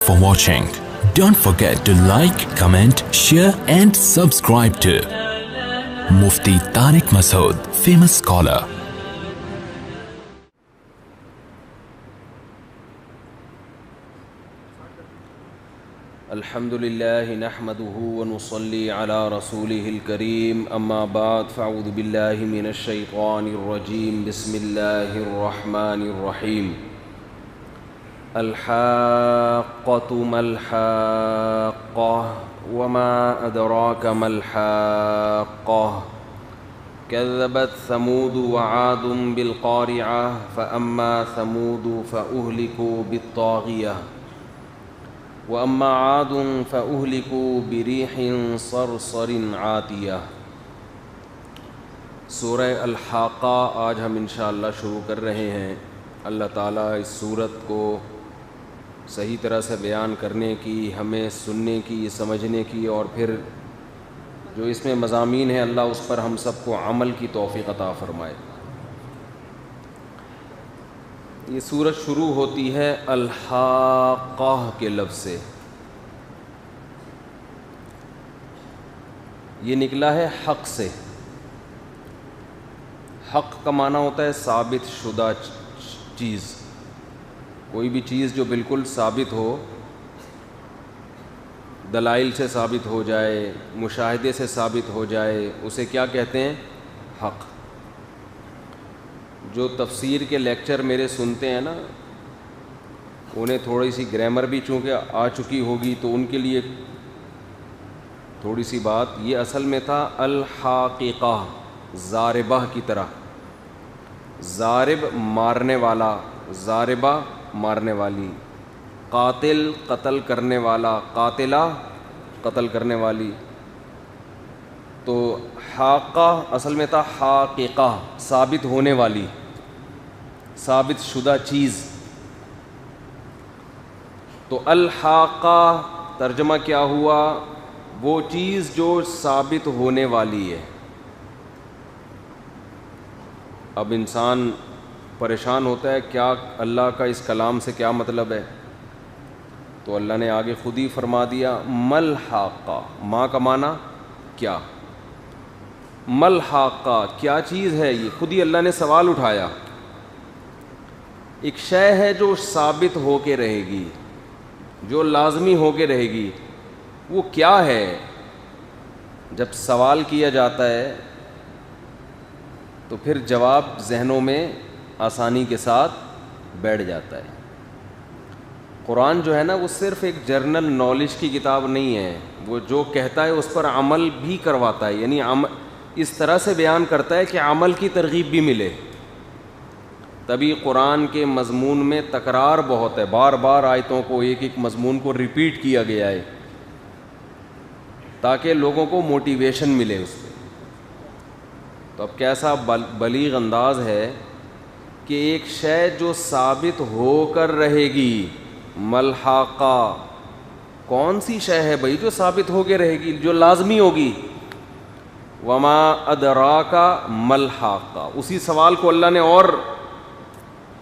for watching. Don't forget to like, comment, share and subscribe to Mufti Tariq Masood, famous scholar. الحمد لله نحمده ونصلي على رسوله الكريم أما بعد فأعوذ بالله من الشيطان الرجيم بسم الله الرحمن الرحيم الحاقة ما الحاقة وما أدراك ما الحاقة كذبت ثمود وعاد بالقارعة فأما ثمود فأهلكوا بالطاغية وَأَمَّا عَادٌ فَأُهْلِكُوا بِرِيحٍ صَرْصَرٍ عَاتِيَةٍ۔ سورہ الحاقہ آج ہم انشاءاللہ شروع کر رہے ہیں۔ اللہ تعالیٰ اس سورت کو صحیح طرح سے بیان کرنے کی، ہمیں سننے کی، سمجھنے کی، اور پھر جو اس میں مضامین ہیں اللہ اس پر ہم سب کو عمل کی توفیق عطا فرمائے۔ یہ سورت شروع ہوتی ہے الحاقہ کے لفظ سے، یہ نکلا ہے حق سے۔ حق کا معنی ہوتا ہے ثابت شدہ چیز، کوئی بھی چیز جو بالکل ثابت ہو، دلائل سے ثابت ہو جائے، مشاہدے سے ثابت ہو جائے، اسے کیا کہتے ہیں؟ حق۔ جو تفسیر کے لیکچر میرے سنتے ہیں نا، انہیں تھوڑی سی گرامر بھی چونکہ آ چکی ہوگی تو ان کے لیے تھوڑی سی بات، یہ اصل میں تھا الحاقہ، ضاربہ کی طرح، ضارب مارنے والا، ضاربہ مارنے والی، قاتل قتل کرنے والا، قاتلہ قتل کرنے والی۔ تو حاقہ اصل میں تھا حاققہ، ثابت ہونے والی، ثابت شدہ چیز۔ تو الحاقہ ترجمہ کیا ہوا؟ وہ چیز جو ثابت ہونے والی ہے۔ اب انسان پریشان ہوتا ہے کیا اللہ کا اس کلام سے کیا مطلب ہے؟ تو اللہ نے آگے خود ہی فرما دیا مل حاقہ، ماں کا معنی کیا، مل حاقہ کیا چیز ہے یہ؟ خود ہی اللہ نے سوال اٹھایا۔ ایک شے ہے جو ثابت ہو کے رہے گی، جو لازمی ہو کے رہے گی، وہ کیا ہے؟ جب سوال کیا جاتا ہے تو پھر جواب ذہنوں میں آسانی کے ساتھ بیٹھ جاتا ہے۔ قرآن جو ہے نا وہ صرف ایک جرنل نالج کی کتاب نہیں ہے، وہ جو کہتا ہے اس پر عمل بھی کرواتا ہے، یعنی اس طرح سے بیان کرتا ہے کہ عمل کی ترغیب بھی ملے۔ تبھی قرآن کے مضمون میں تکرار بہت ہے، بار بار آیتوں کو، ایک ایک مضمون کو ریپیٹ کیا گیا ہے تاکہ لوگوں کو موٹیویشن ملے اس پہ۔ تو اب کیسا بلیغ انداز ہے کہ ایک شے جو ثابت ہو کر رہے گی، ملحقہ، کون سی شے ہے بھائی جو ثابت ہو کے رہے گی، جو لازمی ہوگی؟ وما ادراک ملحقہ، اسی سوال کو اللہ نے اور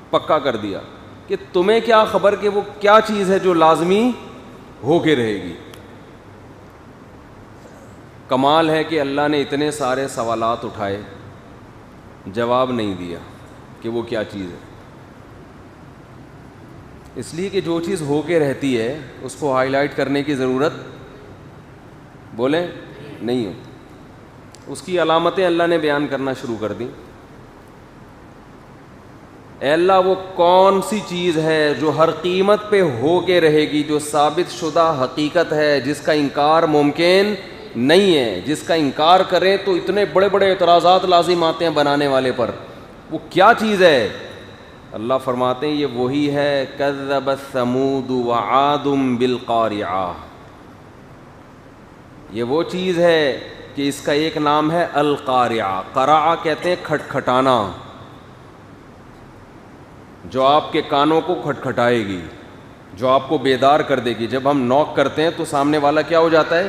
پکا کر دیا کہ تمہیں کیا خبر کہ وہ کیا چیز ہے جو لازمی ہو کے رہے گی۔ کمال ہے کہ اللہ نے اتنے سارے سوالات اٹھائے، جواب نہیں دیا کہ وہ کیا چیز ہے، اس لیے کہ جو چیز ہو کے رہتی ہے اس کو ہائی لائٹ کرنے کی ضرورت بولیں نہیں ہوتی۔ اس کی علامتیں اللہ نے بیان کرنا شروع کر دیں۔ اے اللہ وہ کون سی چیز ہے جو ہر قیمت پہ ہو کے رہے گی، جو ثابت شدہ حقیقت ہے، جس کا انکار ممکن نہیں ہے، جس کا انکار کریں تو اتنے بڑے بڑے اعتراضات لازم آتے ہیں بنانے والے پر، وہ کیا چیز ہے؟ اللہ فرماتے ہیں یہ وہی ہے کذبت ثمود وعاد بالقارعہ، یہ وہ چیز ہے کہ اس کا ایک نام ہے القارعہ۔ قرعہ کہتے ہیں کھٹکھٹانا، جو آپ کے کانوں کو کھٹکھٹائے گی، جو آپ کو بیدار کر دے گی۔ جب ہم نوک کرتے ہیں تو سامنے والا کیا ہو جاتا ہے؟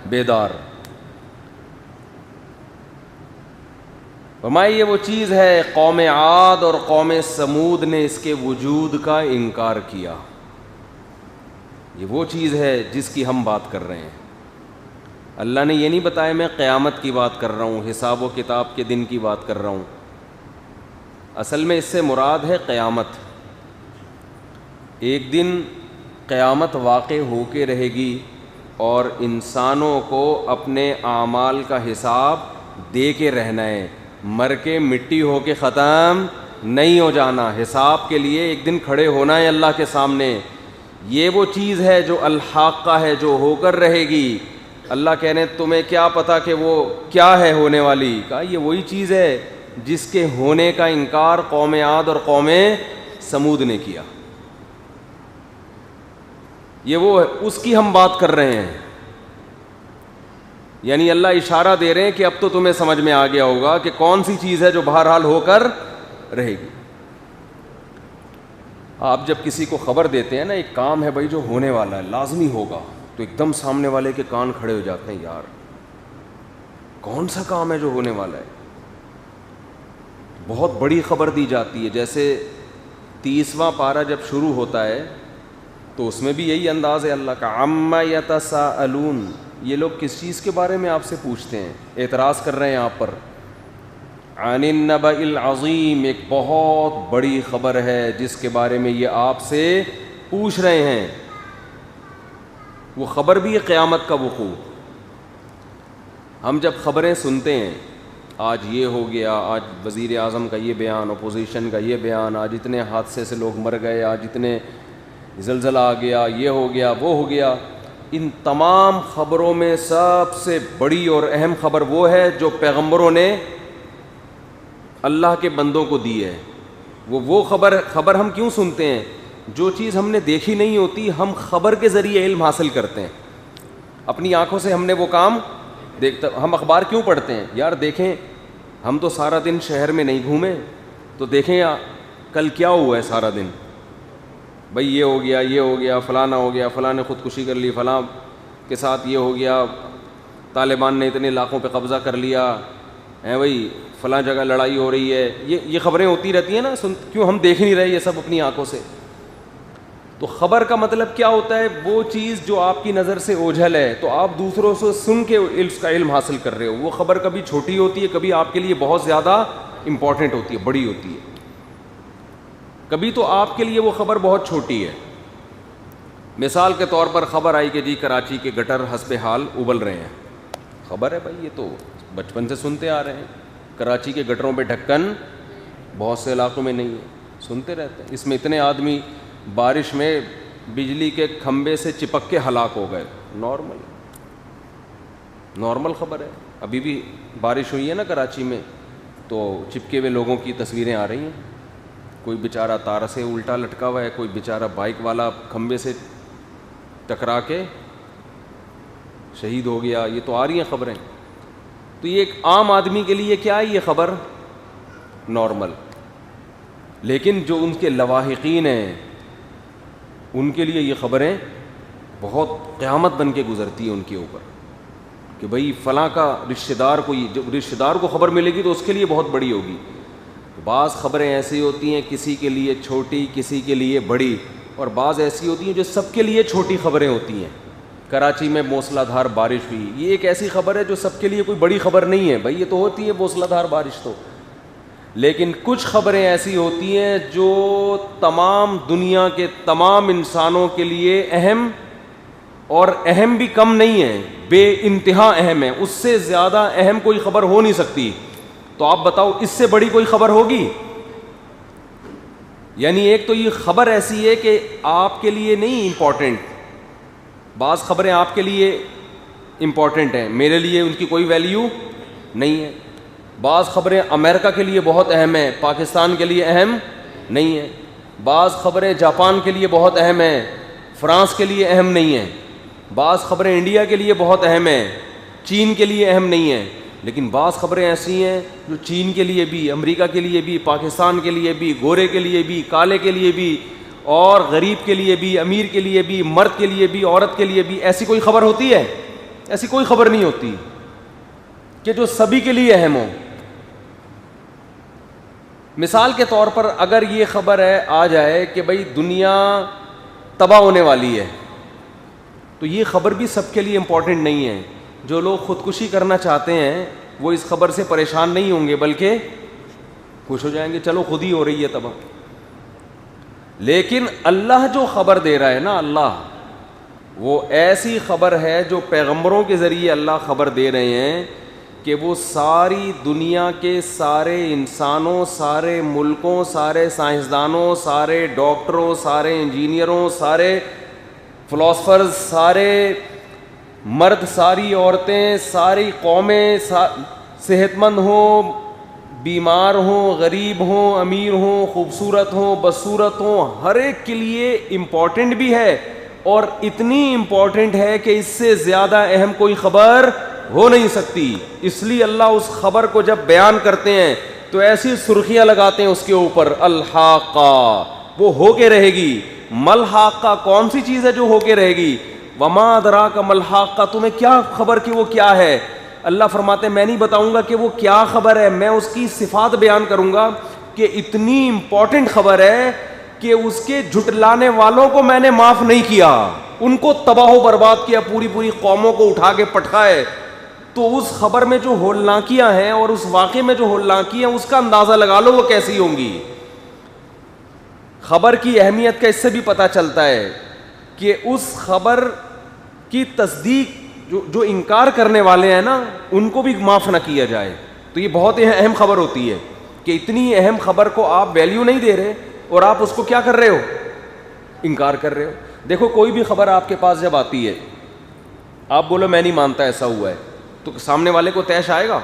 بیدار۔ فرمایا یہ وہ چیز ہے، قوم عاد اور قوم سمود نے اس کے وجود کا انکار کیا۔ یہ وہ چیز ہے جس کی ہم بات کر رہے ہیں. اللہ نے یہ نہیں بتایا میں قیامت کی بات کر رہا ہوں, حساب و کتاب کے دن کی بات کر رہا ہوں. اصل میں اس سے مراد ہے قیامت. ایک دن قیامت واقع ہو کے رہے گی اور انسانوں کو اپنے اعمال کا حساب دے کے رہنا ہے, مر کے مٹی ہو کے ختم نہیں ہو جانا. حساب کے لیے ایک دن کھڑے ہونا ہے اللہ کے سامنے. یہ وہ چیز ہے جو الحاقہ ہے, جو ہو کر رہے گی. اللہ کہہ رہے ہیں تمہیں کیا پتا کہ وہ کیا ہے ہونے والی. کہا یہ وہی چیز ہے جس کے ہونے کا انکار قوم عاد اور قوم سمود نے کیا. یہ وہ اس کی ہم بات کر رہے ہیں. یعنی اللہ اشارہ دے رہے ہیں کہ اب تو تمہیں سمجھ میں آ گیا ہوگا کہ کون سی چیز ہے جو بہرحال ہو کر رہے گی. آپ جب کسی کو خبر دیتے ہیں نا ایک کام ہے بھائی جو ہونے والا ہے لازمی ہوگا, تو ایک دم سامنے والے کے کان کھڑے ہو جاتے ہیں, یار کون سا کام ہے جو ہونے والا ہے. بہت بڑی خبر دی جاتی ہے. جیسے 30واں پارہ جب شروع ہوتا ہے تو اس میں بھی یہی انداز ہے اللہ کا, عما یتساءلون, یہ لوگ کس چیز کے بارے میں آپ سے پوچھتے ہیں, اعتراض کر رہے ہیں آپ پر. عن النبأ العظیم, ایک بہت بڑی خبر ہے جس کے بارے میں یہ آپ سے پوچھ رہے ہیں. وہ خبر بھی ہے قیامت کا وقوع. ہم جب خبریں سنتے ہیں, آج یہ ہو گیا, آج وزیر اعظم کا یہ بیان, اپوزیشن کا یہ بیان, آج اتنے حادثے سے لوگ مر گئے, آج اتنے زلزلہ آ گیا, یہ ہو گیا, وہ ہو گیا. ان تمام خبروں میں سب سے بڑی اور اہم خبر وہ ہے جو پیغمبروں نے اللہ کے بندوں کو دی ہے. وہ خبر ہم کیوں سنتے ہیں؟ جو چیز ہم نے دیکھی نہیں ہوتی ہم خبر کے ذریعے علم حاصل کرتے ہیں. اپنی آنکھوں سے ہم نے وہ کام دیکھتا. ہم اخبار کیوں پڑھتے ہیں؟ یار دیکھیں, ہم تو سارا دن شہر میں نہیں گھومے, تو دیکھیں کل کیا ہوا ہے سارا دن. بھائی یہ ہو گیا, یہ ہو گیا, فلانا ہو گیا, فلاں نے خودکشی کر لی, فلاں کے ساتھ یہ ہو گیا, طالبان نے اتنے علاقوں پہ قبضہ کر لیا ہے, بھائی فلاں جگہ لڑائی ہو رہی ہے. یہ خبریں ہوتی رہتی ہیں نا, کیوں ہم دیکھ نہیں رہے یہ سب اپنی آنکھوں سے؟ تو خبر کا مطلب کیا ہوتا ہے؟ وہ چیز جو آپ کی نظر سے اوجھل ہے تو آپ دوسروں سے سن کے اس کا علم حاصل کر رہے ہو. وہ خبر کبھی چھوٹی ہوتی ہے, کبھی آپ کے لیے بہت زیادہ امپورٹنٹ ہوتی ہے, بڑی ہوتی ہے. کبھی تو آپ کے لیے وہ خبر بہت چھوٹی ہے. مثال کے طور پر خبر آئی کہ جی کراچی کے گٹر حسب حال ابل رہے ہیں. خبر ہے بھائی, یہ تو بچپن سے سنتے آ رہے ہیں. کراچی کے گٹروں پہ ڈھکن بہت سے علاقوں میں نہیں ہے, سنتے رہتے ہیں. اس میں اتنے آدمی بارش میں بجلی کے کھمبے سے چپک کے ہلاک ہو گئے. نارمل خبر ہے. ابھی بھی بارش ہوئی ہے نا کراچی میں, تو چپکے ہوئے لوگوں کی تصویریں آ رہی ہیں. کوئی بیچارہ تار سے الٹا لٹکا ہوا ہے, کوئی بیچارہ بائک والا کھمبے سے ٹکرا کے شہید ہو گیا. یہ تو آ رہی ہیں خبریں. تو یہ ایک عام آدمی کے لیے کیا ہے یہ خبر؟ نارمل. لیکن جو ان کے لواحقین ہیں ان کے لیے یہ خبریں بہت قیامت بن کے گزرتی ہیں ان کے اوپر, کہ بھئی فلاں کا رشتہ دار جب رشتہ دار کو خبر ملے گی تو اس کے لیے بہت بڑی ہوگی. بعض خبریں ایسی ہوتی ہیں کسی کے لیے چھوٹی, کسی کے لیے بڑی, اور بعض ایسی ہوتی ہیں جو سب کے لیے چھوٹی خبریں ہوتی ہیں. کراچی میں موسلا دھار بارش ہوئی, یہ ایک ایسی خبر ہے جو سب کے لیے کوئی بڑی خبر نہیں ہے. بھائی یہ تو ہوتی ہے موسلا دھار بارش تو, لیکن کچھ خبریں ایسی ہوتی ہیں جو تمام دنیا کے تمام انسانوں کے لیے اہم, اور اہم بھی کم نہیں ہے, بے انتہا اہم ہے. اس سے زیادہ اہم کوئی خبر ہو نہیں سکتی. تو آپ بتاؤ اس سے بڑی کوئی خبر ہوگی؟ یعنی ایک تو یہ خبر ایسی ہے کہ آپ کے لیے نہیں امپورٹنٹ. بعض خبریں آپ کے لیے امپورٹنٹ ہیں, میرے لیے ان کی کوئی ویلیو نہیں ہے. بعض خبریں امریکہ کے لیے بہت اہم ہیں, پاکستان کے لیے اہم نہیں ہے. بعض خبریں جاپان کے لیے بہت اہم ہیں, فرانس کے لیے اہم نہیں ہیں. بعض خبریں انڈیا کے لیے بہت اہم ہیں, چین کے لیے اہم نہیں ہیں. لیکن بعض خبریں ایسی ہیں جو چین کے لیے بھی, امریکہ کے لیے بھی, پاکستان کے لیے بھی, گورے کے لیے بھی, کالے کے لیے بھی, اور غریب کے لیے بھی, امیر کے لیے بھی, مرد کے لیے بھی, عورت کے لیے بھی. ایسی کوئی خبر ہوتی ہے؟ ایسی کوئی خبر نہیں ہوتی کہ جو سبھی کے لیے اہم ہو. مثال کے طور پر اگر یہ خبر آ جائے کہ بھئی دنیا تباہ ہونے والی ہے, تو یہ خبر بھی سب کے لیے امپورٹنٹ نہیں ہے. جو لوگ خودکشی کرنا چاہتے ہیں وہ اس خبر سے پریشان نہیں ہوں گے بلکہ خوش ہو جائیں گے, چلو خود ہی ہو رہی ہے تباہ. لیکن اللہ جو خبر دے رہا ہے نا, اللہ وہ ایسی خبر ہے جو پیغمبروں کے ذریعے اللہ خبر دے رہے ہیں کہ وہ ساری دنیا کے سارے انسانوں, سارے ملکوں, سارے سائنسدانوں, سارے ڈاکٹروں, سارے انجینئروں, سارے فلاسفرز, سارے مرد, ساری عورتیں, ساری قومیں, صحت مند ہوں, بیمار ہوں, غریب ہوں, امیر ہوں, خوبصورت ہوں, بدصورت ہوں, ہر ایک کے لیے امپورٹنٹ بھی ہے, اور اتنی امپورٹنٹ ہے کہ اس سے زیادہ اہم کوئی خبر ہو نہیں سکتی. اس لیے اللہ اس خبر کو جب بیان کرتے ہیں تو ایسی سرخیاں لگاتے ہیں اس کے اوپر, الحاقہ, وہ ہو کے رہے گی. ملحاقہ کون سی چیز ہے جو ہو کے رہے گی؟ وما ادراک ملحاقہ, تمہیں کیا خبر کہ وہ کیا ہے؟ اللہ فرماتے ہیں میں نہیں بتاؤں گا کہ وہ کیا خبر ہے, میں اس کی صفات بیان کروں گا کہ اتنی امپورٹنٹ خبر ہے کہ اس کے جھٹلانے والوں کو میں نے معاف نہیں کیا, ان کو تباہ و برباد کیا, پوری پوری قوموں کو اٹھا کے پٹکائے. تو اس خبر میں جو ہولناکیاں ہیں اور اس واقعے میں جو ہولناکیاں ہیں اس کا اندازہ لگا لو وہ کیسی ہوں گی. خبر کی اہمیت کا اس سے بھی پتہ چلتا ہے کہ اس خبر کی تصدیق جو انکار کرنے والے ہیں نا ان کو بھی معاف نہ کیا جائے. تو یہ بہت اہم خبر ہوتی ہے کہ اتنی اہم خبر کو آپ ویلیو نہیں دے رہے اور آپ اس کو کیا کر رہے ہو, انکار کر رہے ہو. دیکھو کوئی بھی خبر آپ کے پاس جب آتی ہے, آپ بولو میں نہیں مانتا ایسا ہوا ہے, تو سامنے والے کو طیش آئے گا؟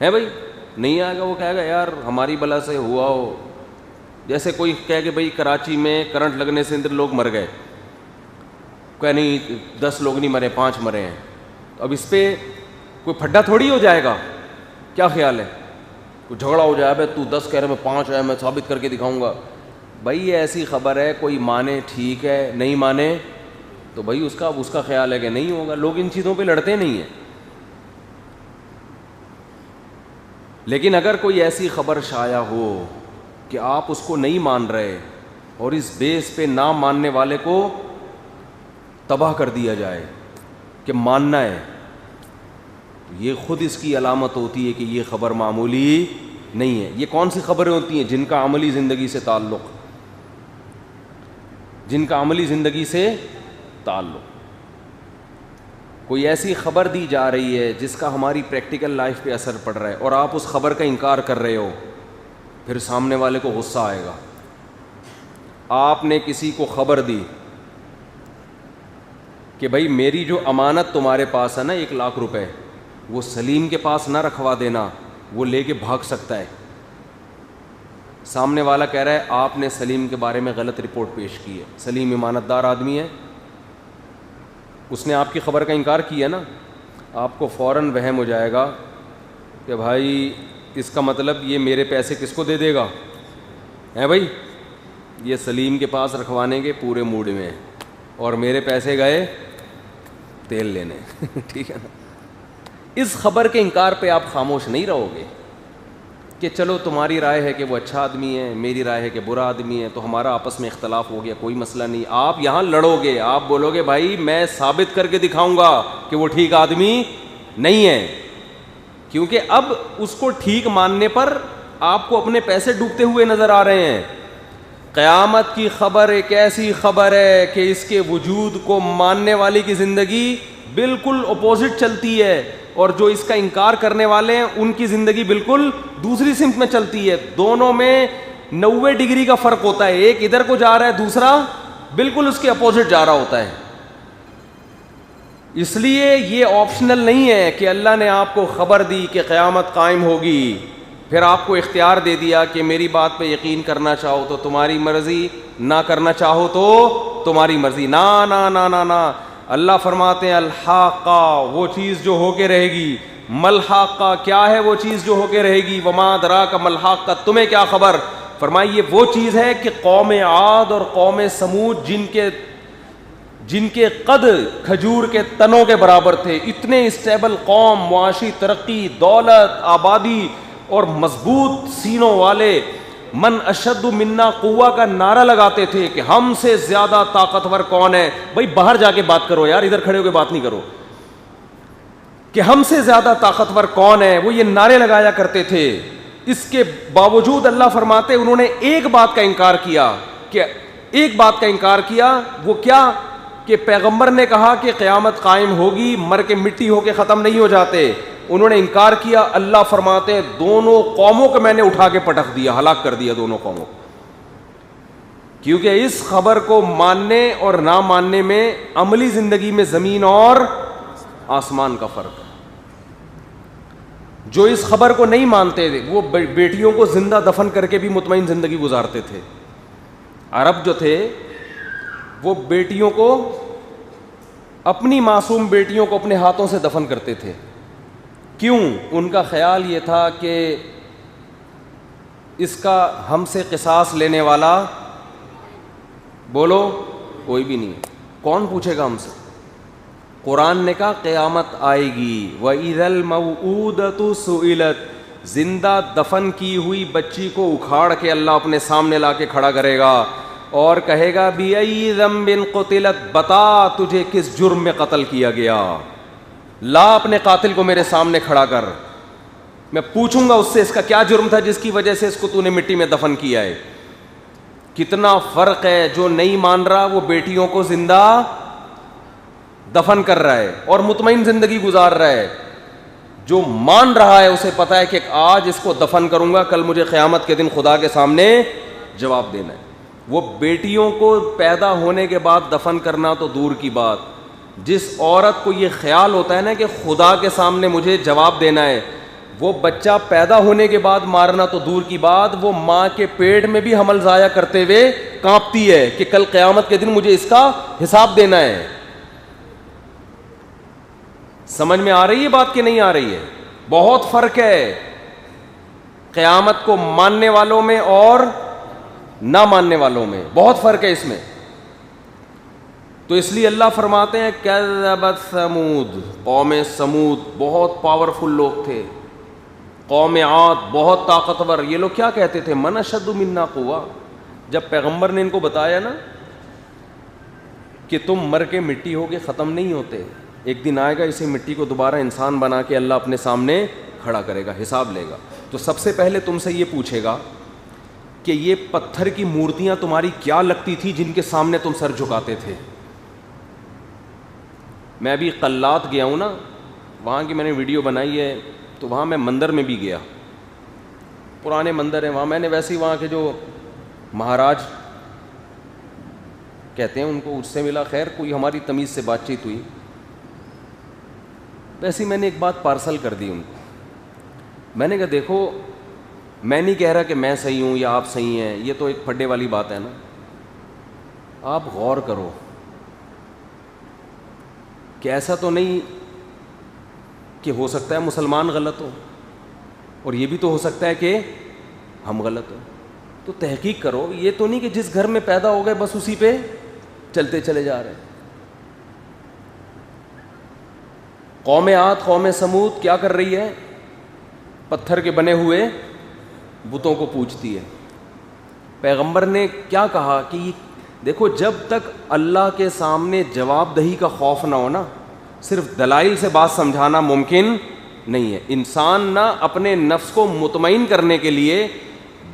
ہے بھائی, نہیں آئے گا. وہ کہے گا یار ہماری بلا سے ہوا ہو. جیسے کوئی کہے کہ بھائی کراچی میں کرنٹ لگنے سے اندر لوگ مر گئے, کہ نہیں 10 لوگ نہیں مرے, 5 مرے ہیں. اب اس پہ کوئی پھڈا تھوڑی ہو جائے گا. کیا خیال ہے؟ کوئی جھگڑا ہو جائے, تو 10 کہہ رہے میں 5 ہے, میں ثابت کر کے دکھاؤں گا. بھائی یہ ایسی خبر ہے, کوئی مانے ٹھیک ہے, نہیں مانے تو بھائی اس کا خیال ہے کہ نہیں ہوگا. لوگ ان چیزوں پہ لڑتے نہیں ہیں. لیکن اگر کوئی ایسی خبر شائع ہو کہ آپ اس کو نہیں مان رہے اور اس بیس پہ نہ ماننے والے کو تباہ کر دیا جائے کہ ماننا ہے, یہ خود اس کی علامت ہوتی ہے کہ یہ خبر معمولی نہیں ہے. یہ کون سی خبریں ہوتی ہیں؟ جن کا عملی زندگی سے تعلق, جن کا عملی زندگی سے تعلق. کوئی ایسی خبر دی جا رہی ہے جس کا ہماری پریکٹیکل لائف پہ اثر پڑ رہا ہے اور آپ اس خبر کا انکار کر رہے ہو, پھر سامنے والے کو غصہ آئے گا. آپ نے کسی کو خبر دی کہ بھائی میری جو امانت تمہارے پاس ہے نا 1 لاکھ روپے, وہ سلیم کے پاس نہ رکھوا دینا, وہ لے کے بھاگ سکتا ہے. سامنے والا کہہ رہا ہے آپ نے سلیم کے بارے میں غلط رپورٹ پیش کی ہے, سلیم امانت دار آدمی ہے, اس نے آپ کی خبر کا انکار کیا نا, آپ کو فوراً وہم ہو جائے گا کہ بھائی اس کا مطلب یہ میرے پیسے کس کو دے دے گا, ہے بھائی یہ سلیم کے پاس رکھوانے کے پورے موڈ میں اور میرے پیسے گئے تیل لینے. ٹھیک ہے نا. اس خبر کے انکار پہ آپ خاموش نہیں رہو گے کہ چلو تمہاری رائے ہے کہ وہ اچھا آدمی ہے, میری رائے ہے کہ برا آدمی ہے, تو ہمارا آپس میں اختلاف ہو گیا, کوئی مسئلہ نہیں. آپ یہاں لڑو گے, آپ بولو گے بھائی میں ثابت کر کے دکھاؤں گا کہ وہ ٹھیک آدمی نہیں ہے, کیونکہ اب اس کو ٹھیک ماننے پر آپ کو اپنے پیسے ڈوبتے ہوئے نظر آ رہے ہیں. قیامت کی خبر ایک ایسی خبر ہے کہ اس کے وجود کو ماننے والے کی زندگی بالکل اپوزٹ چلتی ہے, اور جو اس کا انکار کرنے والے ہیں ان کی زندگی بالکل دوسری سمت میں چلتی ہے. دونوں میں 90 ڈگری کا فرق ہوتا ہے, ایک ادھر کو جا رہا ہے, دوسرا بالکل اس کے اپوزٹ جا رہا ہوتا ہے. اس لیے یہ آپشنل نہیں ہے کہ اللہ نے آپ کو خبر دی کہ قیامت قائم ہوگی, پھر آپ کو اختیار دے دیا کہ میری بات پہ یقین کرنا چاہو تو تمہاری مرضی, نہ کرنا چاہو تو تمہاری مرضی. نا نا نا نا نا. اللہ فرماتے ہیں الحاقہ, وہ چیز جو ہو کے رہے گی. ملحاقہ, کیا ہے وہ چیز جو ہو کے رہے گی؟ وما ادراک ملحاقہ, تمہیں کیا خبر؟ فرمائی یہ وہ چیز ہے کہ قوم عاد اور قوم سمود جن کے قد کھجور کے تنوں کے برابر تھے, اتنے اسٹیبل قوم, معاشی ترقی, دولت, آبادی اور مضبوط سینوں والے من اشد منا قوہ کا نعرہ لگاتے تھے کہ ہم سے زیادہ طاقتور کون ہے. بھائی باہر جا کے بات کرو یار, ادھر کھڑے ہو کے بات نہیں کرو. کہ ہم سے زیادہ طاقتور کون ہے, وہ یہ نعرے لگایا کرتے تھے. اس کے باوجود اللہ فرماتے انہوں نے ایک بات کا انکار کیا, کہ ایک بات کا انکار کیا, وہ کیا, کہ پیغمبر نے کہا کہ قیامت قائم ہوگی, مر کے مٹی ہو کے ختم نہیں ہو جاتے. انہوں نے انکار کیا. اللہ فرماتے ہیں دونوں قوموں کو میں نے اٹھا کے پٹک دیا, ہلاک کر دیا دونوں قوموں کو. کیونکہ اس خبر کو ماننے اور نہ ماننے میں عملی زندگی میں زمین اور آسمان کا فرق ہے. جو اس خبر کو نہیں مانتے تھے وہ بیٹیوں کو زندہ دفن کر کے بھی مطمئن زندگی گزارتے تھے. عرب جو تھے وہ بیٹیوں کو, اپنی معصوم بیٹیوں کو اپنے ہاتھوں سے دفن کرتے تھے. کیوں؟ ان کا خیال یہ تھا کہ اس کا ہم سے قصاص لینے والا, بولو, کوئی بھی نہیں. کون پوچھے گا ہم سے؟ قرآن نے کہا قیامت آئے گی. وَإِذَا الْمَوْءُودَةُ سُئِلَتْ, زندہ دفن کی ہوئی بچی کو اکھاڑ کے اللہ اپنے سامنے لا کے کھڑا کرے گا اور کہے گا بِأَيِّ ذَنبٍ قُتِلَتْ, بتا تجھے کس جرم میں قتل کیا گیا, لا اپنے قاتل کو میرے سامنے کھڑا کر, میں پوچھوں گا اس سے اس کا کیا جرم تھا جس کی وجہ سے اس کو تو نے مٹی میں دفن کیا ہے. کتنا فرق ہے. جو نہیں مان رہا وہ بیٹیوں کو زندہ دفن کر رہا ہے اور مطمئن زندگی گزار رہا ہے. جو مان رہا ہے اسے پتا ہے کہ آج اس کو دفن کروں گا, کل مجھے قیامت کے دن خدا کے سامنے جواب دینا ہے. وہ بیٹیوں کو پیدا ہونے کے بعد دفن کرنا تو دور کی بات, جس عورت کو یہ خیال ہوتا ہے نا کہ خدا کے سامنے مجھے جواب دینا ہے, وہ بچہ پیدا ہونے کے بعد مارنا تو دور کی بات, وہ ماں کے پیٹ میں بھی حمل ضائع کرتے ہوئے کانپتی ہے کہ کل قیامت کے دن مجھے اس کا حساب دینا ہے. سمجھ میں آ رہی ہے بات کہ نہیں آ رہی ہے؟ بہت فرق ہے قیامت کو ماننے والوں میں اور نہ ماننے والوں میں, بہت فرق ہے اس میں. تو اس لیے اللہ فرماتے ہیں کذبت ثمود, قوم سمود بہت پاورفل لوگ تھے. قوم عاد بہت طاقتور. یہ لوگ کیا کہتے تھے؟ من اشد منا قوہ. جب پیغمبر نے ان کو بتایا نا کہ تم مر کے مٹی ہو کے ختم نہیں ہوتے, ایک دن آئے گا اسی مٹی کو دوبارہ انسان بنا کے اللہ اپنے سامنے کھڑا کرے گا, حساب لے گا, تو سب سے پہلے تم سے یہ پوچھے گا کہ یہ پتھر کی مورتیاں تمہاری کیا لگتی تھی جن کے سامنے تم سر جھکاتے تھے. میں ابھی قلات گیا ہوں نا, وہاں کی میں نے ویڈیو بنائی ہے, تو وہاں میں مندر میں بھی گیا, پرانے مندر ہیں وہاں. میں نے ویسے ہی وہاں کے جو مہاراج کہتے ہیں ان کو, اس سے ملا. خیر کوئی ہماری تمیز سے بات چیت ہوئی, ویسے ہی میں نے ایک بات پارسل کر دی ان کو. میں نے کہا دیکھو میں نہیں کہہ رہا کہ میں صحیح ہوں یا آپ صحیح ہیں, یہ تو ایک پھڈے والی بات ہے نا. آپ غور کرو کہ ایسا تو نہیں کہ ہو سکتا ہے مسلمان غلط ہو, اور یہ بھی تو ہو سکتا ہے کہ ہم غلط ہو. تو تحقیق کرو. یہ تو نہیں کہ جس گھر میں پیدا ہو گئے بس اسی پہ چلتے چلے جا رہے ہیں. قوم عاد قوم سمود کیا کر رہی ہے؟ پتھر کے بنے ہوئے بتوں کو پوجتی ہے. پیغمبر نے کیا کہا کہ دیکھو جب تک اللہ کے سامنے جواب دہی کا خوف نہ ہو نا, صرف دلائل سے بات سمجھانا ممکن نہیں ہے. انسان نہ اپنے نفس کو مطمئن کرنے کے لیے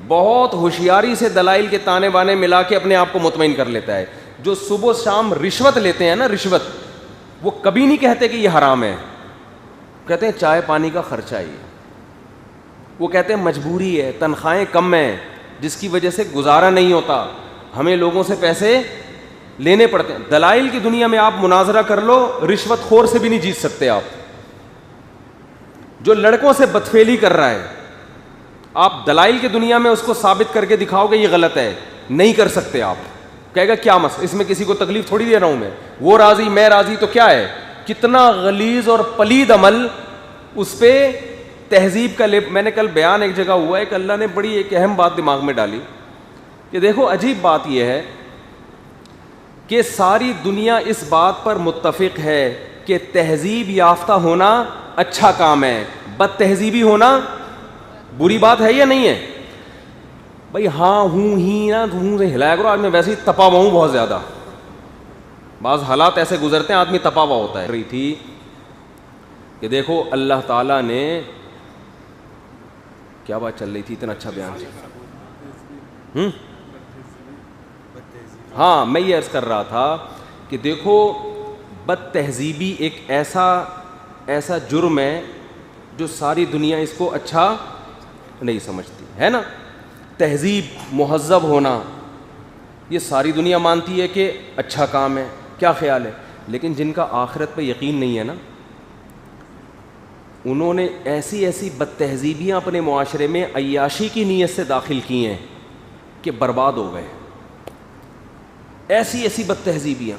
بہت ہوشیاری سے دلائل کے تانے بانے ملا کے اپنے آپ کو مطمئن کر لیتا ہے. جو صبح شام رشوت لیتے ہیں نا, رشوت, وہ کبھی نہیں کہتے کہ یہ حرام ہے, کہتے ہیں چائے پانی کا خرچہ ہی ہے. وہ کہتے ہیں مجبوری ہے, تنخواہیں کم ہیں جس کی وجہ سے گزارا نہیں ہوتا, ہمیں لوگوں سے پیسے لینے پڑتے ہیں. دلائل کی دنیا میں آپ مناظرہ کر لو, رشوت خور سے بھی نہیں جیت سکتے آپ. جو لڑکوں سے بدفعلی کر رہا ہے, آپ دلائل کی دنیا میں اس کو ثابت کر کے دکھاؤ کہ یہ غلط ہے, نہیں کر سکتے آپ. کہے گا کیا اس میں کسی کو تکلیف تھوڑی دے رہا ہوں میں, وہ راضی میں راضی, تو کیا ہے, کتنا غلیظ اور پلید عمل. اس پہ تہذیب کا میں نے کل بیان ایک جگہ ہوا ہے کہ اللہ نے بڑی ایک اہم بات دماغ میں ڈالی کہ دیکھو عجیب بات یہ ہے کہ ساری دنیا اس بات پر متفق ہے کہ تہذیب یافتہ ہونا اچھا کام ہے, بد تہذیبی ہونا بری بات ہے یا نہیں ہے؟ بھائی ہاں ہوں ہی نا ہوں سے ہلایا کرو. آج میں ویسے ہی تپا ہوا ہوں بہت زیادہ, بعض حالات ایسے گزرتے ہیں آدمی تپا ہوا ہوتا ہے. رہی تھی کہ دیکھو اللہ تعالیٰ نے کیا بات چل رہی تھی, اتنا اچھا بیان. ہاں میں یہ عرض کر رہا تھا کہ دیکھو بد تہذیبی ایک ایسا جرم ہے جو ساری دنیا اس کو اچھا نہیں سمجھتی ہے نا. تہذیب, مہذب ہونا, یہ ساری دنیا مانتی ہے کہ اچھا کام ہے, کیا خیال ہے. لیکن جن کا آخرت پہ یقین نہیں ہے نا, انہوں نے ایسی بد تہذیبیاں اپنے معاشرے میں عیاشی کی نیت سے داخل کی ہیں کہ برباد ہو گئے. ایسی بد تہذیبیاں.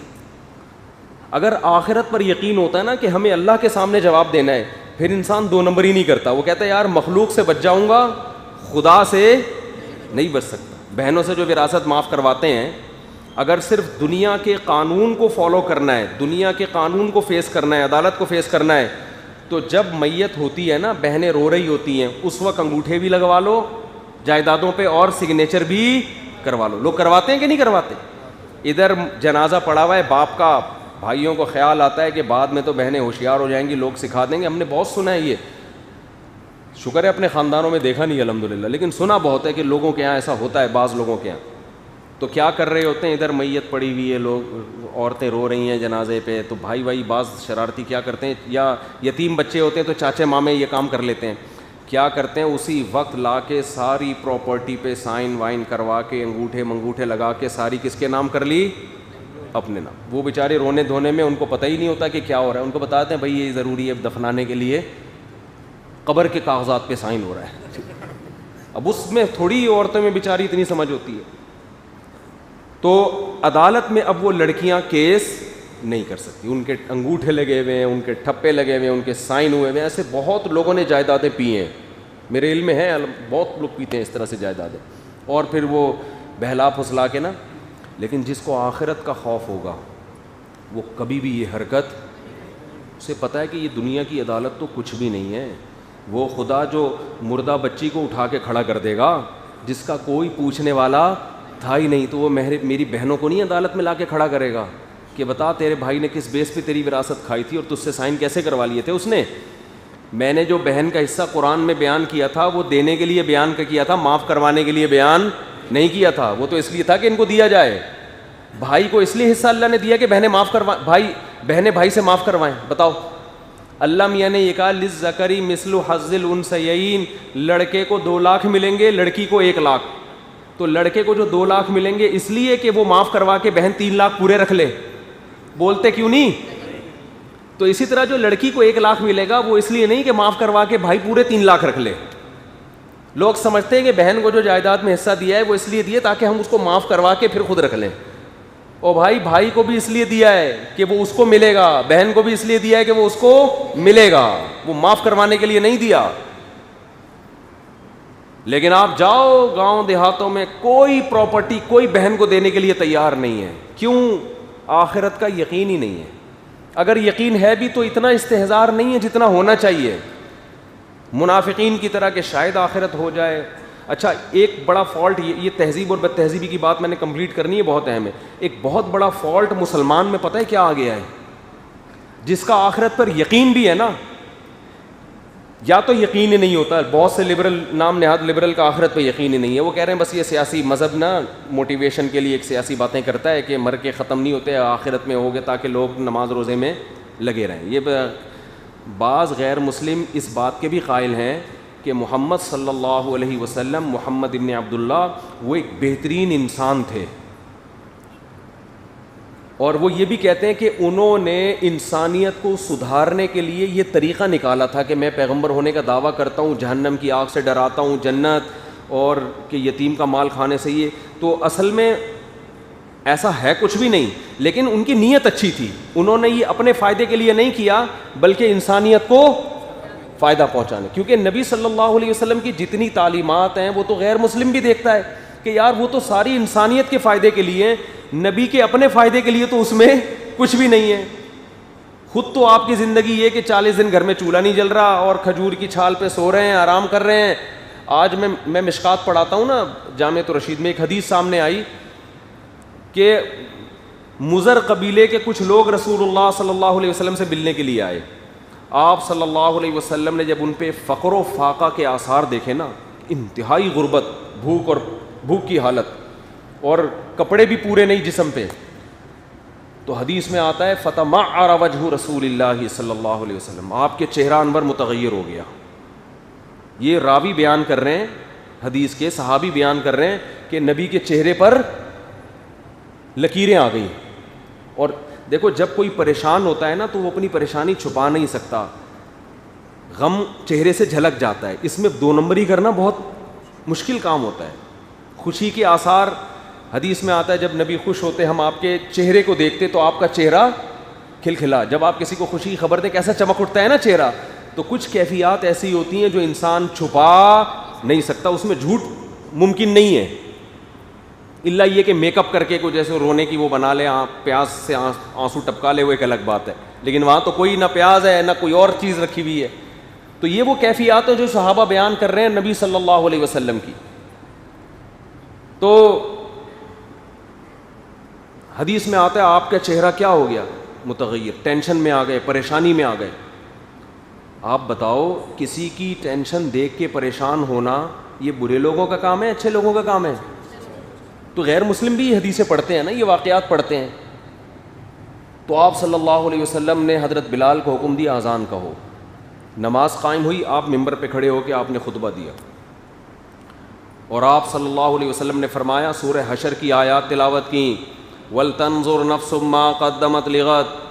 اگر آخرت پر یقین ہوتا ہے نا کہ ہمیں اللہ کے سامنے جواب دینا ہے, پھر انسان دو نمبر ہی نہیں کرتا. وہ کہتا ہے یار مخلوق سے بچ جاؤں گا, خدا سے نہیں بچ سکتا. بہنوں سے جو وراثت معاف کرواتے ہیں, اگر صرف دنیا کے قانون کو فالو کرنا ہے, دنیا کے قانون کو فیس کرنا ہے, عدالت کو فیس کرنا ہے, تو جب میت ہوتی ہے نا, بہنیں رو رہی ہوتی ہیں, اس وقت انگوٹھے بھی لگوا لو جائیدادوں پہ اور سگنیچر بھی کروا لو. لوگ کرواتے ہیں کہ نہیں کرواتے؟ ادھر جنازہ پڑا ہوا ہے باپ کا, بھائیوں کو خیال آتا ہے کہ بعد میں تو بہنیں ہوشیار ہو جائیں گی, لوگ سکھا دیں گے. ہم نے بہت سنا ہے یہ, شکر ہے اپنے خاندانوں میں دیکھا نہیں الحمدللہ, لیکن سنا بہت ہے کہ لوگوں کے یہاں ایسا ہوتا ہے, بعض لوگوں کے یہاں. تو کیا کر رہے ہوتے ہیں, ادھر میت پڑی ہوئی ہے, لوگ عورتیں رو رہی ہیں جنازے پہ, تو بھائی بعض شرارتی کیا کرتے ہیں, یا یتیم بچے ہوتے ہیں تو چاچے مامے یہ کام کر لیتے ہیں. کیا کرتے ہیں, اسی وقت لا کے ساری پراپرٹی پہ سائن وائن کروا کے, انگوٹھے منگوٹھے لگا کے, ساری کس کے نام کر لی, اپنے نام. وہ بیچارے رونے دھونے میں ان کو پتہ ہی نہیں ہوتا کہ کیا ہو رہا ہے. ان کو بتاتے ہیں بھائی یہ ضروری ہے دفنانے کے لیے, قبر کے کاغذات پہ سائن ہو رہا ہے. اب اس میں تھوڑی عورتوں میں بیچاری اتنی سمجھ ہوتی ہے. تو عدالت میں اب وہ لڑکیاں کیس نہیں کر سکتی, ان کے انگوٹھے لگے ہوئے ہیں, ان کے ٹھپے لگے ہوئے ہیں, ان کے سائن ہوئے ہوئے ہیں. ایسے بہت لوگوں نے جائیدادیں پی ہیں, میرے علم میں ہے, بہت لوگ پیتے ہیں اس طرح سے جائیدادیں, اور پھر وہ بہلا پھسلا کے نا. لیکن جس کو آخرت کا خوف ہوگا وہ کبھی بھی یہ حرکت, اسے پتہ ہے کہ یہ دنیا کی عدالت تو کچھ بھی نہیں ہے. وہ خدا جو مردہ بچی کو اٹھا کے کھڑا کر دے گا, جس کا کوئی پوچھنے والا تھا ہی نہیں, تو وہ میری بہنوں کو نہیں عدالت میں لا کے کھڑا کرے گا کہ بتا تیرے بھائی نے کس بیس پہ تیری وراثت کھائی تھی اور تجھ سے سائن کیسے کروا لیے تھے اس نے. میں نے جو بہن کا حصہ قرآن میں بیان کیا تھا وہ دینے کے لیے بیان کیا تھا, معاف کروانے کے لیے بیان نہیں کیا تھا. وہ تو اس لیے تھا کہ ان کو دیا جائے. بھائی کو اس لیے حصہ اللہ نے دیا کہ بہنیں معاف بہنیں بھائی سے معاف کروائیں. بتاؤ, اللہ میاں نے یہ کہا للذکری مثل حظ الانثیین, لڑکے کو 2 لاکھ ملیں گے, لڑکی کو 1 لاکھ. تو لڑکے کو جو 2 لاکھ ملیں گے اس لیے کہ وہ معاف کروا کے بہن 3 لاکھ پورے رکھ لے. بولتے کیوں نہیں؟ تو اسی طرح جو لڑکی کو 1 لاکھ ملے گا وہ اس لیے نہیں کہ معاف کروا کے بھائی پورے 3 لاکھ رکھ لے. لوگ سمجھتے ہیں کہ بہن کو جو جائیداد میں حصہ دیا ہے وہ اس لیے دیا تاکہ ہم اس کو معاف کروا کے پھر خود رکھ لیں. اور بھائی کو بھی اس لیے دیا ہے کہ وہ اس کو ملے گا, بہن کو بھی اس لیے دیا ہے کہ وہ اس کو ملے گا, وہ معاف کروانے کے لیے نہیں دیا. لیکن آپ جاؤ گاؤں دیہاتوں میں, کوئی پراپرٹی کوئی بہن کو دینے کے لیے تیار نہیں ہے. کیوں؟ آخرت کا یقین ہی نہیں ہے. اگر یقین ہے بھی تو اتنا استحضار نہیں ہے جتنا ہونا چاہیے, منافقین کی طرح کہ شاید آخرت ہو جائے. اچھا, ایک بڑا فالٹ, یہ تہذیب اور بد تہذیبی کی بات میں نے کمپلیٹ کرنی ہے, بہت اہم ہے. ایک بہت بڑا فالٹ مسلمان میں پتہ ہے کیا آ گیا ہے؟ جس کا آخرت پر یقین بھی ہے نا, یا تو یقین ہی نہیں ہوتا. بہت سے لبرل, نام نہاد لبرل کا آخرت پہ یقین ہی نہیں ہے. وہ کہہ رہے ہیں بس یہ سیاسی مذہب نا موٹیویشن کے لیے ایک سیاسی باتیں کرتا ہے کہ مر کے ختم نہیں ہوتے, آخرت میں ہوگے تاکہ لوگ نماز روزے میں لگے رہیں. یہ بعض غیر مسلم اس بات کے بھی قائل ہیں کہ محمد صلی اللہ علیہ وسلم, محمد ابن عبداللہ, وہ ایک بہترین انسان تھے. اور وہ یہ بھی کہتے ہیں کہ انہوں نے انسانیت کو سدھارنے کے لیے یہ طریقہ نکالا تھا کہ میں پیغمبر ہونے کا دعویٰ کرتا ہوں, جہنم کی آگ سے ڈراتا ہوں, جنت, اور کہ یتیم کا مال کھانے سے. یہ تو اصل میں ایسا ہے کچھ بھی نہیں, لیکن ان کی نیت اچھی تھی. انہوں نے یہ اپنے فائدے کے لیے نہیں کیا بلکہ انسانیت کو فائدہ پہنچانے. کیونکہ نبی صلی اللہ علیہ وسلم کی جتنی تعلیمات ہیں وہ تو غیر مسلم بھی دیکھتا ہے کہ یار وہ تو ساری انسانیت کے فائدے کے لیے, نبی کے اپنے فائدے کے لیے تو اس میں کچھ بھی نہیں ہے. خود تو آپ کی زندگی یہ کہ 40 دن گھر میں چولہا نہیں جل رہا اور کھجور کی چھال پہ سو رہے ہیں, آرام کر رہے ہیں. آج میں مشکات پڑھاتا ہوں نا جامعۃ الرشید میں، ایک حدیث سامنے آئی کہ مضر قبیلے کے کچھ لوگ رسول اللہ صلی اللہ علیہ وسلم سے ملنے کے لیے آئے. آپ صلی اللہ علیہ وسلم نے جب ان پہ فقر و فاقہ کے آثار دیکھے نا، انتہائی غربت، بھوک کی حالت، اور کپڑے بھی پورے نہیں جسم پہ، تو حدیث میں آتا ہے فتمعر وجہ رسول اللہ صلی اللہ علیہ وسلم، آپ کے چہرہ انور متغیر ہو گیا. یہ راوی بیان کر رہے ہیں، حدیث کے صحابی بیان کر رہے ہیں کہ نبی کے چہرے پر لکیریں آ گئیں. اور دیکھو جب کوئی پریشان ہوتا ہے نا تو وہ اپنی پریشانی چھپا نہیں سکتا، غم چہرے سے جھلک جاتا ہے. اس میں دو نمبری کرنا بہت مشکل کام ہوتا ہے. خوشی کے آثار حدیث میں آتا ہے جب نبی خوش ہوتے ہم آپ کے چہرے کو دیکھتے تو آپ کا چہرہ کھلکھلا. جب آپ کسی کو خوشی کی خبر دیں کیسا چمک اٹھتا ہے نا چہرہ. تو کچھ کیفیات ایسی ہوتی ہیں جو انسان چھپا نہیں سکتا، اس میں جھوٹ ممکن نہیں ہے، الا یہ کہ میک اپ کر کے کوئی جیسے رونے کی وہ بنا لے، پیاز سے آنسو ٹپکا لے، وہ ایک الگ بات ہے. لیکن وہاں تو کوئی نہ پیاز ہے نہ کوئی اور چیز رکھی ہوئی ہے. تو یہ وہ کیفیات ہیں جو صحابہ بیان کر رہے ہیں نبی صلی اللہ علیہ وسلم کی. تو حدیث میں آتا ہے آپ کا چہرہ کیا ہو گیا؟ متغیر، ٹینشن میں آ گئے، پریشانی میں آ گئے. آپ بتاؤ کسی کی ٹینشن دیکھ کے پریشان ہونا یہ برے لوگوں کا کام ہے اچھے لوگوں کا کام ہے؟ تو غیر مسلم بھی یہ حدیثیں پڑھتے ہیں نا، یہ واقعات پڑھتے ہیں. تو آپ صلی اللہ علیہ وسلم نے حضرت بلال کو حکم دیا اذان کہو. نماز قائم ہوئی، آپ ممبر پہ کھڑے ہو کے آپ نے خطبہ دیا، اور آپ صلی اللہ علیہ وسلم نے فرمایا، سورہ حشر کی آیات تلاوت کی، وَلْتَنظُرْ نَفْسٌ مَّا قَدَّمَتْ لِغَدٍ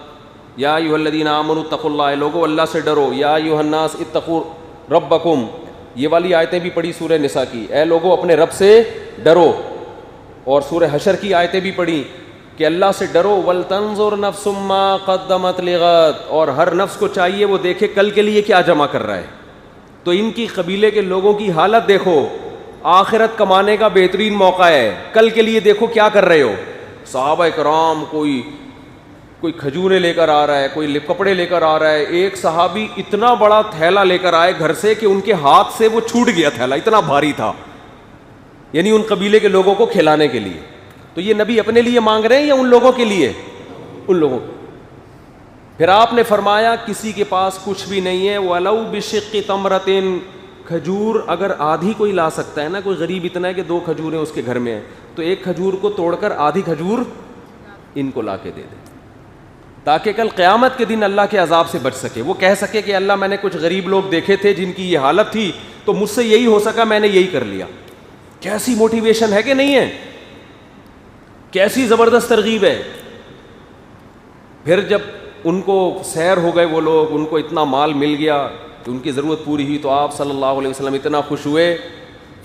یا ایھا الذین آمنوا اتقوا اللہ، لوگو اللہ سے ڈرو، یا ایھا الناس اتقوا ربکم، یہ والی آیتیں بھی پڑھی سورہ نساء کی، اے لوگو اپنے رب سے ڈرو. اور سورہ حشر کی آیتیں بھی پڑھی کہ اللہ سے ڈرو، وَلْتَنظُرْ نَفْسٌ مَّا قَدَّمَتْ لِغَدٍ، اور ہر نفس کو چاہیے وہ دیکھے کل کے لیے کیا جمع کر رہا ہے. تو ان کی قبیلے کے لوگوں کی حالت دیکھو، آخرت کمانے کا بہترین موقع ہے، کل کے لیے دیکھو کیا کر رہے ہو. صحابہ کرام کوئی کھجوریں لے کر آ رہا ہے، کوئی کپڑے لے کر آ رہا ہے. ایک صحابی اتنا بڑا تھیلا لے کر آئے گھر سے کہ ان کے ہاتھ سے وہ چھوٹ گیا تھیلا، اتنا بھاری تھا، یعنی ان قبیلے کے لوگوں کو کھلانے کے لیے. تو یہ نبی اپنے لیے مانگ رہے ہیں یا ان لوگوں کے لیے؟ ان لوگوں. پھر آپ نے فرمایا کسی کے پاس کچھ بھی نہیں ہے، وَلَوْ بِشِقِّ تَمْرَةٍ، کھجور اگر آدھی کوئی لا سکتا ہے نا، کوئی غریب اتنا ہے کہ 2 کھجوریں اس کے گھر میں ہیں، تو ایک کھجور کو توڑ کر آدھی کھجور ان کو لا کے دے دے، تاکہ کل قیامت کے دن اللہ کے عذاب سے بچ سکے. وہ کہہ سکے کہ اللہ میں نے کچھ غریب لوگ دیکھے تھے جن کی یہ حالت تھی تو مجھ سے یہی ہو سکا، میں نے یہی کر لیا. کیسی موٹیویشن ہے کہ نہیں ہے، کیسی زبردست ترغیب ہے. پھر جب ان کو سیر ہو گئے وہ لوگ، ان کو اتنا مال مل گیا کہ ان کی ضرورت پوری ہوئی، تو آپ صلی اللہ علیہ وسلم اتنا خوش ہوئے،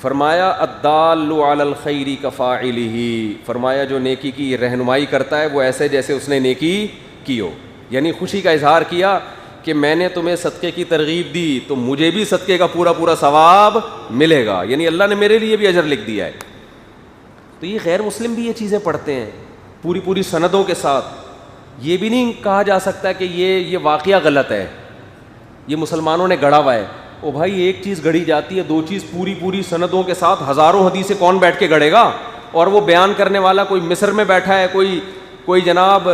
فرمایا الدال علی الخیر کفاعلہ، فرمایا جو نیکی کی رہنمائی کرتا ہے وہ ایسے جیسے اس نے نیکی کی ہو. یعنی خوشی کا اظہار کیا کہ میں نے تمہیں صدقے کی ترغیب دی تو مجھے بھی صدقے کا پورا ثواب ملے گا، یعنی اللہ نے میرے لیے بھی اجر لکھ دیا ہے. تو یہ غیر مسلم بھی یہ چیزیں پڑھتے ہیں پوری سندوں کے ساتھ. یہ بھی نہیں کہا جا سکتا کہ یہ واقعہ غلط ہے، یہ مسلمانوں نے گڑھا ہوا ہے. او بھائی ایک چیز گڑھی جاتی ہے، 2 چیز پوری سندوں کے ساتھ، ہزاروں حدیثیں کون بیٹھ کے گڑھے گا؟ اور وہ بیان کرنے والا کوئی مصر میں بیٹھا ہے، کوئی جناب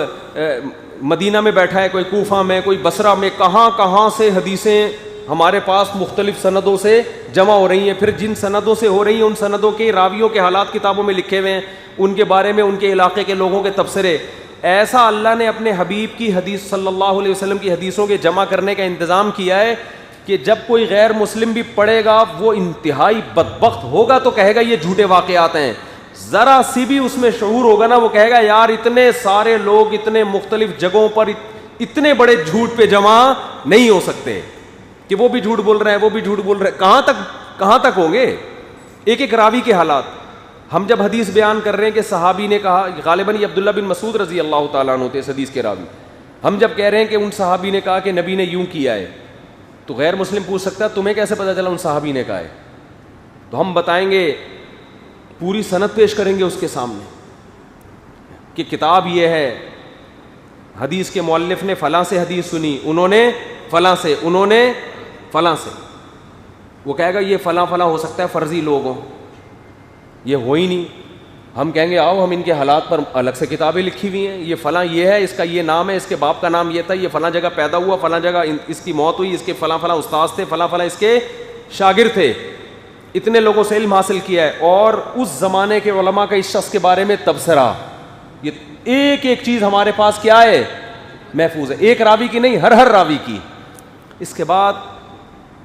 مدینہ میں بیٹھا ہے، کوئی کوفہ میں، کوئی بصرہ میں، کہاں سے حدیثیں ہمارے پاس مختلف سندوں سے جمع ہو رہی ہیں. پھر جن سندوں سے ہو رہی ہیں ان سندوں کے راویوں کے حالات کتابوں میں لکھے ہوئے ہیں، ان کے بارے میں ان کے علاقے کے لوگوں کے تبصرے. ایسا اللہ نے اپنے حبیب کی حدیث صلی اللہ علیہ وسلم کی حدیثوں کے جمع کرنے کا انتظام کیا ہے کہ جب کوئی غیر مسلم بھی پڑھے گا وہ انتہائی بدبخت ہوگا تو کہے گا یہ جھوٹے واقعات ہیں. ذرا سی بھی اس میں شعور ہوگا نا وہ کہے گا یار اتنے سارے لوگ اتنے مختلف جگہوں پر اتنے بڑے جھوٹ پہ جمع نہیں ہو سکتے کہ وہ بھی جھوٹ بول رہے ہیں وہ بھی جھوٹ بول رہے ہیں. کہاں تک ہوں گے ایک راوی کے حالات. ہم جب حدیث بیان کر رہے ہیں کہ صحابی نے کہا، غالباً یہ عبداللہ بن مسعود رضی اللہ تعالیٰ عنہ تھے اس حدیث کے راوی، ہم جب کہہ رہے ہیں کہ ان صحابی نے کہا کہ نبی نے یوں کیا ہے، تو غیر مسلم پوچھ سکتا ہے تمہیں کیسے پتہ چلا ان صحابی نے کہا ہے؟ تو ہم بتائیں گے، پوری سند پیش کریں گے اس کے سامنے کہ کتاب یہ ہے، حدیث کے مؤلف نے فلاں سے حدیث سنی، انہوں نے فلاں سے، انہوں نے فلاں سے. وہ کہے گا یہ فلاں فلاں ہو سکتا ہے فرضی لوگ ہوں, یہ ہو ہی نہیں. ہم کہیں گے آؤ ہم ان کے حالات پر الگ سے کتابیں لکھی ہوئی ہیں, یہ فلاں یہ ہے, اس کا یہ نام ہے, اس کے باپ کا نام یہ تھا, یہ فلاں جگہ پیدا ہوا, فلاں جگہ اس کی موت ہوئی, اس کے فلاں فلاں استاذ تھے, فلاں فلاں اس کے شاگرد تھے, اتنے لوگوں سے علم حاصل کیا ہے. اور اس زمانے کے علماء کا اس شخص کے بارے میں تبصرہ, یہ ایک ایک چیز ہمارے پاس کیا ہے, محفوظ ہے, ایک راوی کی نہیں, ہر راوی کی. اس کے بعد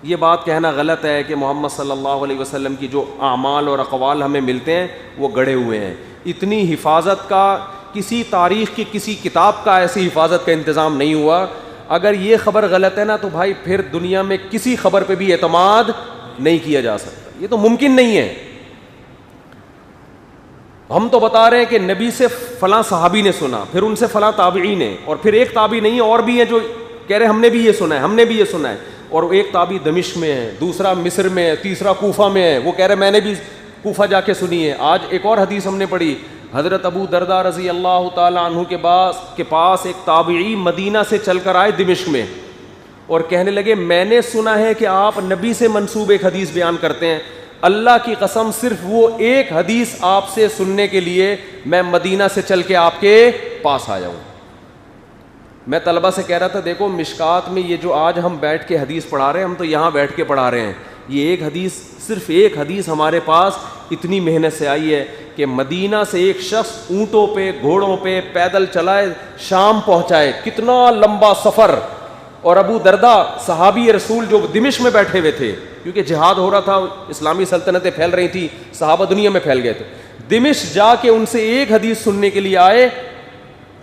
یہ بات کہنا غلط ہے کہ محمد صلی اللہ علیہ وسلم کی جو اعمال اور اقوال ہمیں ملتے ہیں وہ گڑھے ہوئے ہیں. اتنی حفاظت کا کسی تاریخ کی کسی کتاب کا ایسی حفاظت کا انتظام نہیں ہوا. اگر یہ خبر غلط ہے نا تو بھائی پھر دنیا میں کسی خبر پہ بھی اعتماد نہیں کیا جا سکتا, یہ تو ممکن نہیں ہے. ہم تو بتا رہے ہیں کہ نبی سے فلاں صحابی نے سنا, پھر ان سے فلاں تابعی نے, اور پھر ایک تابعی نہیں اور بھی ہیں جو کہہ رہے ہم نے بھی یہ سنا ہے, ہم نے بھی یہ سنا ہے. اور ایک تابعی دمشق میں ہے, دوسرا مصر میں ہے, تیسرا کوفہ میں ہے, وہ کہہ رہے میں نے بھی کوفہ جا کے سنی ہے. آج ایک اور حدیث ہم نے پڑھی, حضرت ابو درداء رضی اللہ تعالیٰ عنہ کے پاس ایک تابعی مدینہ سے چل کر آئے دمشق میں, اور کہنے لگے میں نے سنا ہے کہ آپ نبی سے منسوب ایک حدیث بیان کرتے ہیں, اللہ کی قسم صرف وہ ایک حدیث آپ سے سننے کے لیے میں مدینہ سے چل کے آپ کے پاس آیا ہوں. میں طلبہ سے کہہ رہا تھا دیکھو مشکات میں یہ جو آج ہم بیٹھ کے حدیث پڑھا رہے ہیں, ہم تو یہاں بیٹھ کے پڑھا رہے ہیں, یہ ایک حدیث, صرف ایک حدیث ہمارے پاس اتنی محنت سے آئی ہے کہ مدینہ سے ایک شخص اونٹوں پہ گھوڑوں پہ پیدل چلائے شام پہنچائے, کتنا لمبا سفر. اور ابو درداء صحابی رسول جو دمشق میں بیٹھے ہوئے تھے, کیونکہ جہاد ہو رہا تھا, اسلامی سلطنتیں پھیل رہی تھی, صحابہ دنیا میں پھیل گئے تھے, دمشق جا کے ان سے ایک حدیث سننے کے لیے آئے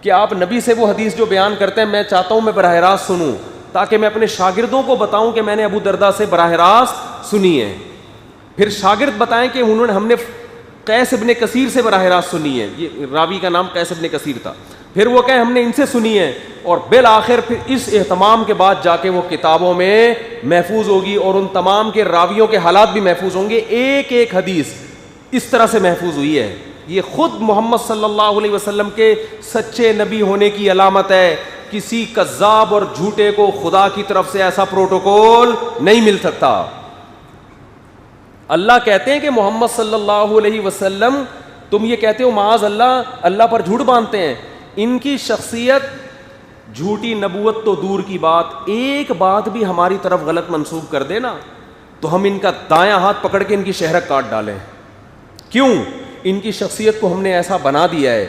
کہ آپ نبی سے وہ حدیث جو بیان کرتے ہیں میں چاہتا ہوں میں براہ راست سنوں, تاکہ میں اپنے شاگردوں کو بتاؤں کہ میں نے ابو درداء سے براہ راست سنی ہے. پھر شاگرد بتائیں کہ انہوں نے ہم نے قیس ابن کثیر سے براہ راست سنی ہے, یہ راوی کا نام قیس ابن کثیر تھا. پھر وہ کہیں ہم نے ان سے سنی ہے, اور بالآخر پھر اس اہتمام کے بعد جا کے وہ کتابوں میں محفوظ ہوگی, اور ان تمام کے راویوں کے حالات بھی محفوظ ہوں گے. ایک ایک حدیث اس طرح سے محفوظ ہوئی ہے. یہ خود محمد صلی اللہ علیہ وسلم کے سچے نبی ہونے کی علامت ہے. کسی کذاب اور جھوٹے کو خدا کی طرف سے ایسا پروٹوکول نہیں مل سکتا. اللہ کہتے ہیں کہ محمد صلی اللہ علیہ وسلم, تم یہ کہتے ہو معاذ اللہ پر جھوٹ باندھتے ہیں. ان کی شخصیت, جھوٹی نبوت تو دور کی بات, ایک بات بھی ہماری طرف غلط منسوب کر دے نا تو ہم ان کا دایاں ہاتھ پکڑ کے ان کی شہرک کاٹ ڈالیں. کیوں؟ ان کی شخصیت کو ہم نے ایسا بنا دیا ہے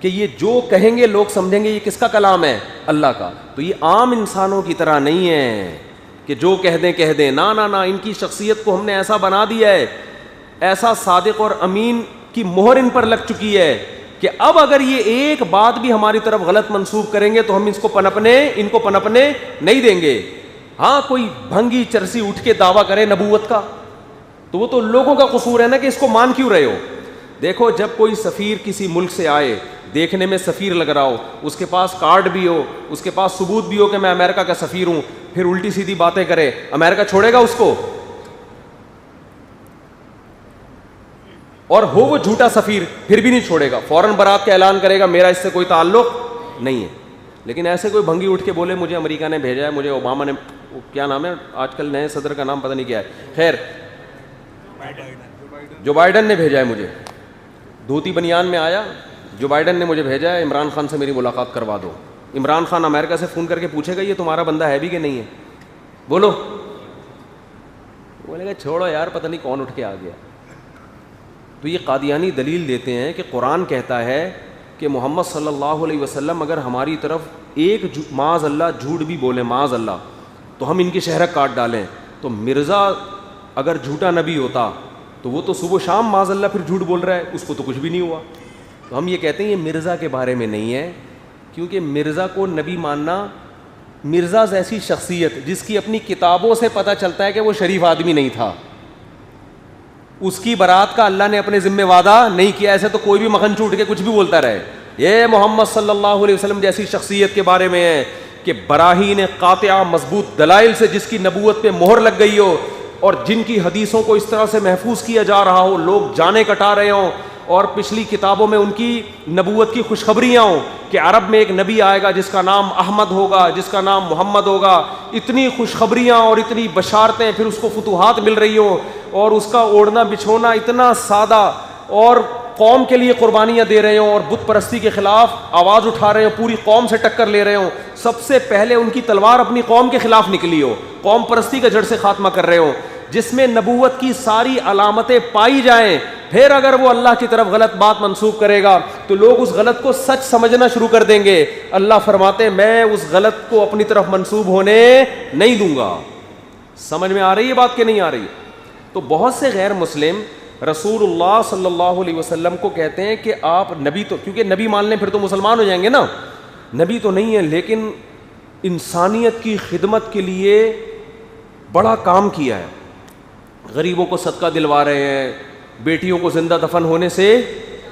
کہ یہ جو کہیں گے لوگ سمجھیں گے یہ کس کا کلام ہے, اللہ کا. تو یہ عام انسانوں کی طرح نہیں ہے کہ جو کہہ دیں, نہ, ان کی شخصیت کو ہم نے ایسا بنا دیا ہے, ایسا صادق اور امین کی مہر ان پر لگ چکی ہے کہ اب اگر یہ ایک بات بھی ہماری طرف غلط منسوب کریں گے تو ہم ان کو پنپنے نہیں دیں گے. ہاں کوئی بھنگی چرسی اٹھ کے دعویٰ کرے نبوت کا تو وہ تو لوگوں کا قصور ہے نا کہ اس کو مان کیوں رہے ہو. دیکھو جب کوئی سفیر کسی ملک سے آئے, دیکھنے میں سفیر لگ رہا ہو, اس کے پاس کارڈ بھی ہو, اس کے پاس ثبوت بھی ہو کہ میں امریکہ کا سفیر ہوں, پھر الٹی سیدھی باتیں کرے, امریکہ چھوڑے گا اس کو؟ اور ہو وہ جھوٹا سفیر پھر بھی نہیں چھوڑے گا, فوراً برات کا اعلان کرے گا میرا اس سے کوئی تعلق نہیں ہے. لیکن ایسے کوئی بھنگی اٹھ کے بولے مجھے امریکہ نے بھیجا ہے, مجھے اوباما نے, کیا نام ہے آج کل نئے صدر کا نام پتہ نہیں کیا ہے, خیر جو بائیڈن نے بھیجا ہے, مجھے دھوتی بنیان میں آیا, جو بائیڈن نے مجھے بھیجا ہے عمران خان سے میری ملاقات کروا دو. عمران خان امریکہ سے فون کر کے پوچھے گا یہ تمہارا بندہ ہے بھی کہ نہیں ہے, بولو, بولے گا چھوڑو یار پتہ نہیں کون اٹھ کے آ گیا. تو یہ قادیانی دلیل دیتے ہیں کہ قرآن کہتا ہے کہ محمد صلی اللہ علیہ وسلم اگر ہماری طرف ایک معاذ اللہ جھوٹ بھی بولیں, معاذ اللہ, تو ہم ان کی شہرک کاٹ ڈالیں. تو مرزا اگر جھوٹا نبی ہوتا تو وہ تو صبح شام معاذ اللہ پھر جھوٹ بول رہا ہے, اس کو تو کچھ بھی نہیں ہوا. تو ہم یہ کہتے ہیں یہ مرزا کے بارے میں نہیں ہے, کیونکہ مرزا کو نبی ماننا, مرزا جیسی شخصیت جس کی اپنی کتابوں سے پتہ چلتا ہے کہ وہ شریف آدمی نہیں تھا, اس کی برات کا اللہ نے اپنے ذمہ وعدہ نہیں کیا. ایسے تو کوئی بھی مکھن چوٹ کے کچھ بھی بولتا رہے. یہ محمد صلی اللہ علیہ وسلم جیسی شخصیت کے بارے میں ہے کہ براہین قاطعہ مضبوط دلائل سے جس کی نبوت پہ مہر لگ گئی ہو, اور جن کی حدیثوں کو اس طرح سے محفوظ کیا جا رہا ہو, لوگ جانے کٹا رہے ہوں, اور پچھلی کتابوں میں ان کی نبوت کی خوشخبریاں ہوں کہ عرب میں ایک نبی آئے گا جس کا نام احمد ہوگا, جس کا نام محمد ہوگا, اتنی خوشخبریاں اور اتنی بشارتیں, پھر اس کو فتوحات مل رہی ہوں, اور اس کا اوڑھنا بچھونا اتنا سادہ, اور قوم کے لیے قربانیاں دے رہے ہوں, اور بت پرستی کے خلاف آواز اٹھا رہے ہوں, پوری قوم سے ٹکر لے رہے ہوں. سب سے پہلے ان کی تلوار اپنی قوم کے خلاف نکلی ہو, قوم پرستی کا جڑ سے خاتمہ کر رہے ہوں, جس میں نبوت کی ساری علامتیں پائی جائیں. پھر اگر وہ اللہ کی طرف غلط بات منسوب کرے گا تو لوگ اس غلط کو سچ سمجھنا شروع کر دیں گے. اللہ فرماتے ہیں میں اس غلط کو اپنی طرف منسوب ہونے نہیں دوں گا. سمجھ میں آ رہی ہے بات کہ نہیں آ رہی؟ تو بہت سے غیر مسلم رسول اللہ صلی اللہ علیہ وسلم کو کہتے ہیں کہ آپ نبی تو, کیونکہ نبی مان لیں پھر تو مسلمان ہو جائیں گے نا, نبی تو نہیں ہے لیکن انسانیت کی خدمت کے لیے بڑا کام کیا ہے, غریبوں کو صدقہ دلوا رہے ہیں, بیٹیوں کو زندہ دفن ہونے سے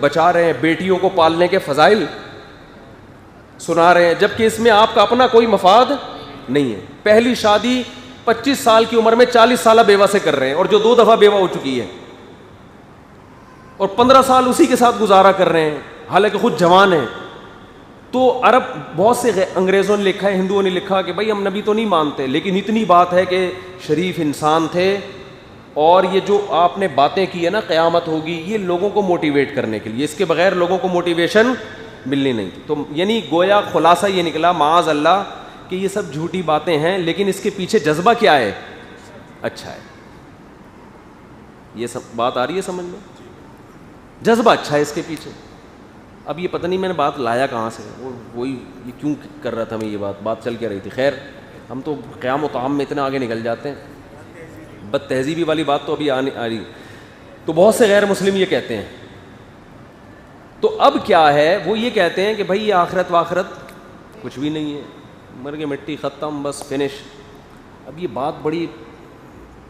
بچا رہے ہیں, بیٹیوں کو پالنے کے فضائل سنا رہے ہیں, جبکہ اس میں آپ کا اپنا کوئی مفاد نہیں ہے. پہلی شادی 25 سال کی عمر میں 40 سالہ بیوہ سے کر رہے ہیں, اور جو 2 دفعہ بیوہ ہو چکی ہے, اور 15 سال اسی کے ساتھ گزارا کر رہے ہیں حالانکہ خود جوان ہیں. تو عرب بہت سے انگریزوں نے لکھا ہے, ہندوؤں نے لکھا کہ بھائی ہم نبی تو نہیں مانتے, لیکن اتنی بات ہے کہ شریف انسان تھے, اور یہ جو آپ نے باتیں کی ہے نا قیامت ہوگی, یہ لوگوں کو موٹیویٹ کرنے کے لیے, اس کے بغیر لوگوں کو موٹیویشن ملنی نہیں. تو یعنی گویا خلاصہ یہ نکلا معاذ اللہ کہ یہ سب جھوٹی باتیں ہیں, لیکن اس کے پیچھے جذبہ کیا ہے؟ اچھا ہے. یہ سب بات آ رہی ہے سمجھ میں؟ جذبہ اچھا ہے اس کے پیچھے. اب یہ پتہ نہیں میں نے بات لایا کہاں سے, وہی یہ کیوں کر رہا تھا میں, یہ بات چل کے رہی تھی. خیر ہم تو قیام و طعام میں اتنا آگے نکل جاتے ہیں, بد تہذیبی والی بات تو ابھی آ رہی. تو بہت سے غیر مسلم یہ کہتے ہیں. تو اب کیا ہے, وہ یہ کہتے ہیں کہ بھائی یہ آخرت واخرت کچھ بھی نہیں ہے, مر کے مٹی ختم بس فنش. اب یہ بات بڑی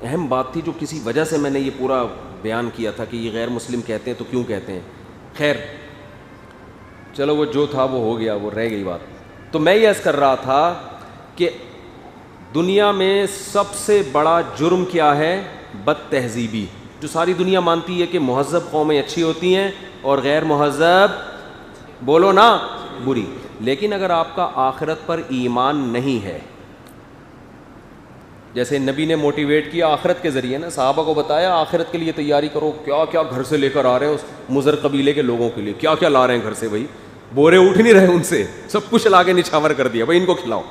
اہم بات تھی جو کسی وجہ سے میں نے یہ پورا بیان کیا تھا کہ یہ غیر مسلم کہتے ہیں تو کیوں کہتے ہیں. خیر چلو وہ جو تھا وہ ہو گیا, وہ رہ گئی بات. تو میں یہ عرض کر رہا تھا کہ دنیا میں سب سے بڑا جرم کیا ہے؟ بد تہذیبی. جو ساری دنیا مانتی ہے کہ مہذب قومیں اچھی ہوتی ہیں اور غیر مہذب بولو نا بری. لیکن اگر آپ کا آخرت پر ایمان نہیں ہے, جیسے نبی نے موٹیویٹ کیا آخرت کے ذریعے نا, صحابہ کو بتایا آخرت کے لیے تیاری کرو, کیا کیا گھر سے لے کر آ رہے ہیں اس مضر قبیلے کے لوگوں کے لیے, کیا کیا لا رہے ہیں گھر سے, بھائی بورے اٹھ نہیں رہے ان سے, سب کچھ لا کے نچھاور کر دیا, بھائی ان کو کھلاؤ.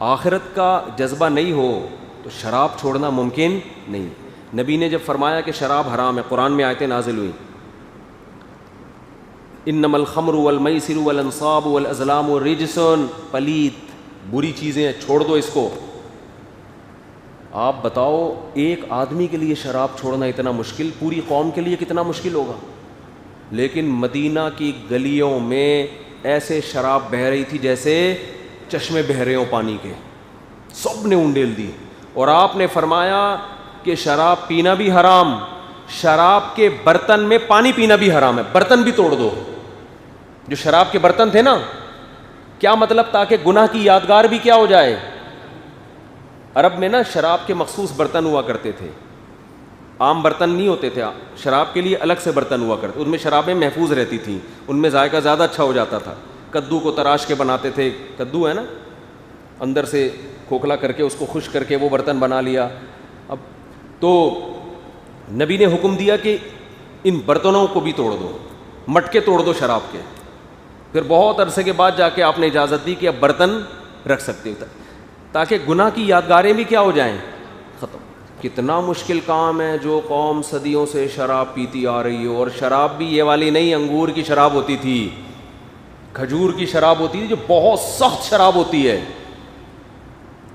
آخرت کا جذبہ نہیں ہو تو شراب چھوڑنا ممکن نہیں. نبی نے جب فرمایا کہ شراب حرام ہے, قرآن میں آیتیں نازل ہوئی, انما الخمر والمیسر والانصاب والازلام رجس, پلید بری چیزیں, چھوڑ دو اس کو. آپ بتاؤ ایک آدمی کے لیے شراب چھوڑنا اتنا مشکل, پوری قوم کے لیے کتنا مشکل ہوگا. لیکن مدینہ کی گلیوں میں ایسے شراب بہہ رہی تھی جیسے چشمے بہہ رہے ہوں پانی کے, سب نے انڈیل دی. اور آپ نے فرمایا کہ شراب پینا بھی حرام, شراب کے برتن میں پانی پینا بھی حرام ہے, برتن بھی توڑ دو. جو شراب کے برتن تھے نا, کیا مطلب, تاکہ گناہ کی یادگار بھی کیا ہو جائے. عرب میں نا شراب کے مخصوص برتن ہوا کرتے تھے, عام برتن نہیں ہوتے تھے, شراب کے لیے الگ سے برتن ہوا کرتے, ان میں شرابیں محفوظ رہتی تھیں, ان میں ذائقہ زیادہ اچھا ہو جاتا تھا. کدو کو تراش کے بناتے تھے, کدو ہے نا, اندر سے کھوکھلا کر کے اس کو خشک کر کے وہ برتن بنا لیا. اب تو نبی نے حکم دیا کہ ان برتنوں کو بھی توڑ دو, مٹکے توڑ دو شراب کے. پھر بہت عرصے کے بعد جا کے آپ نے اجازت دی کہ اب برتن رکھ سکتے ہو, تاکہ گناہ کی یادگاریں بھی کیا ہو جائیں, ختم. کتنا مشکل کام ہے, جو قوم صدیوں سے شراب پیتی آ رہی ہو, اور شراب بھی یہ والی نہیں, انگور کی شراب ہوتی تھی, کھجور کی شراب ہوتی تھی, جو بہت سخت شراب ہوتی ہے.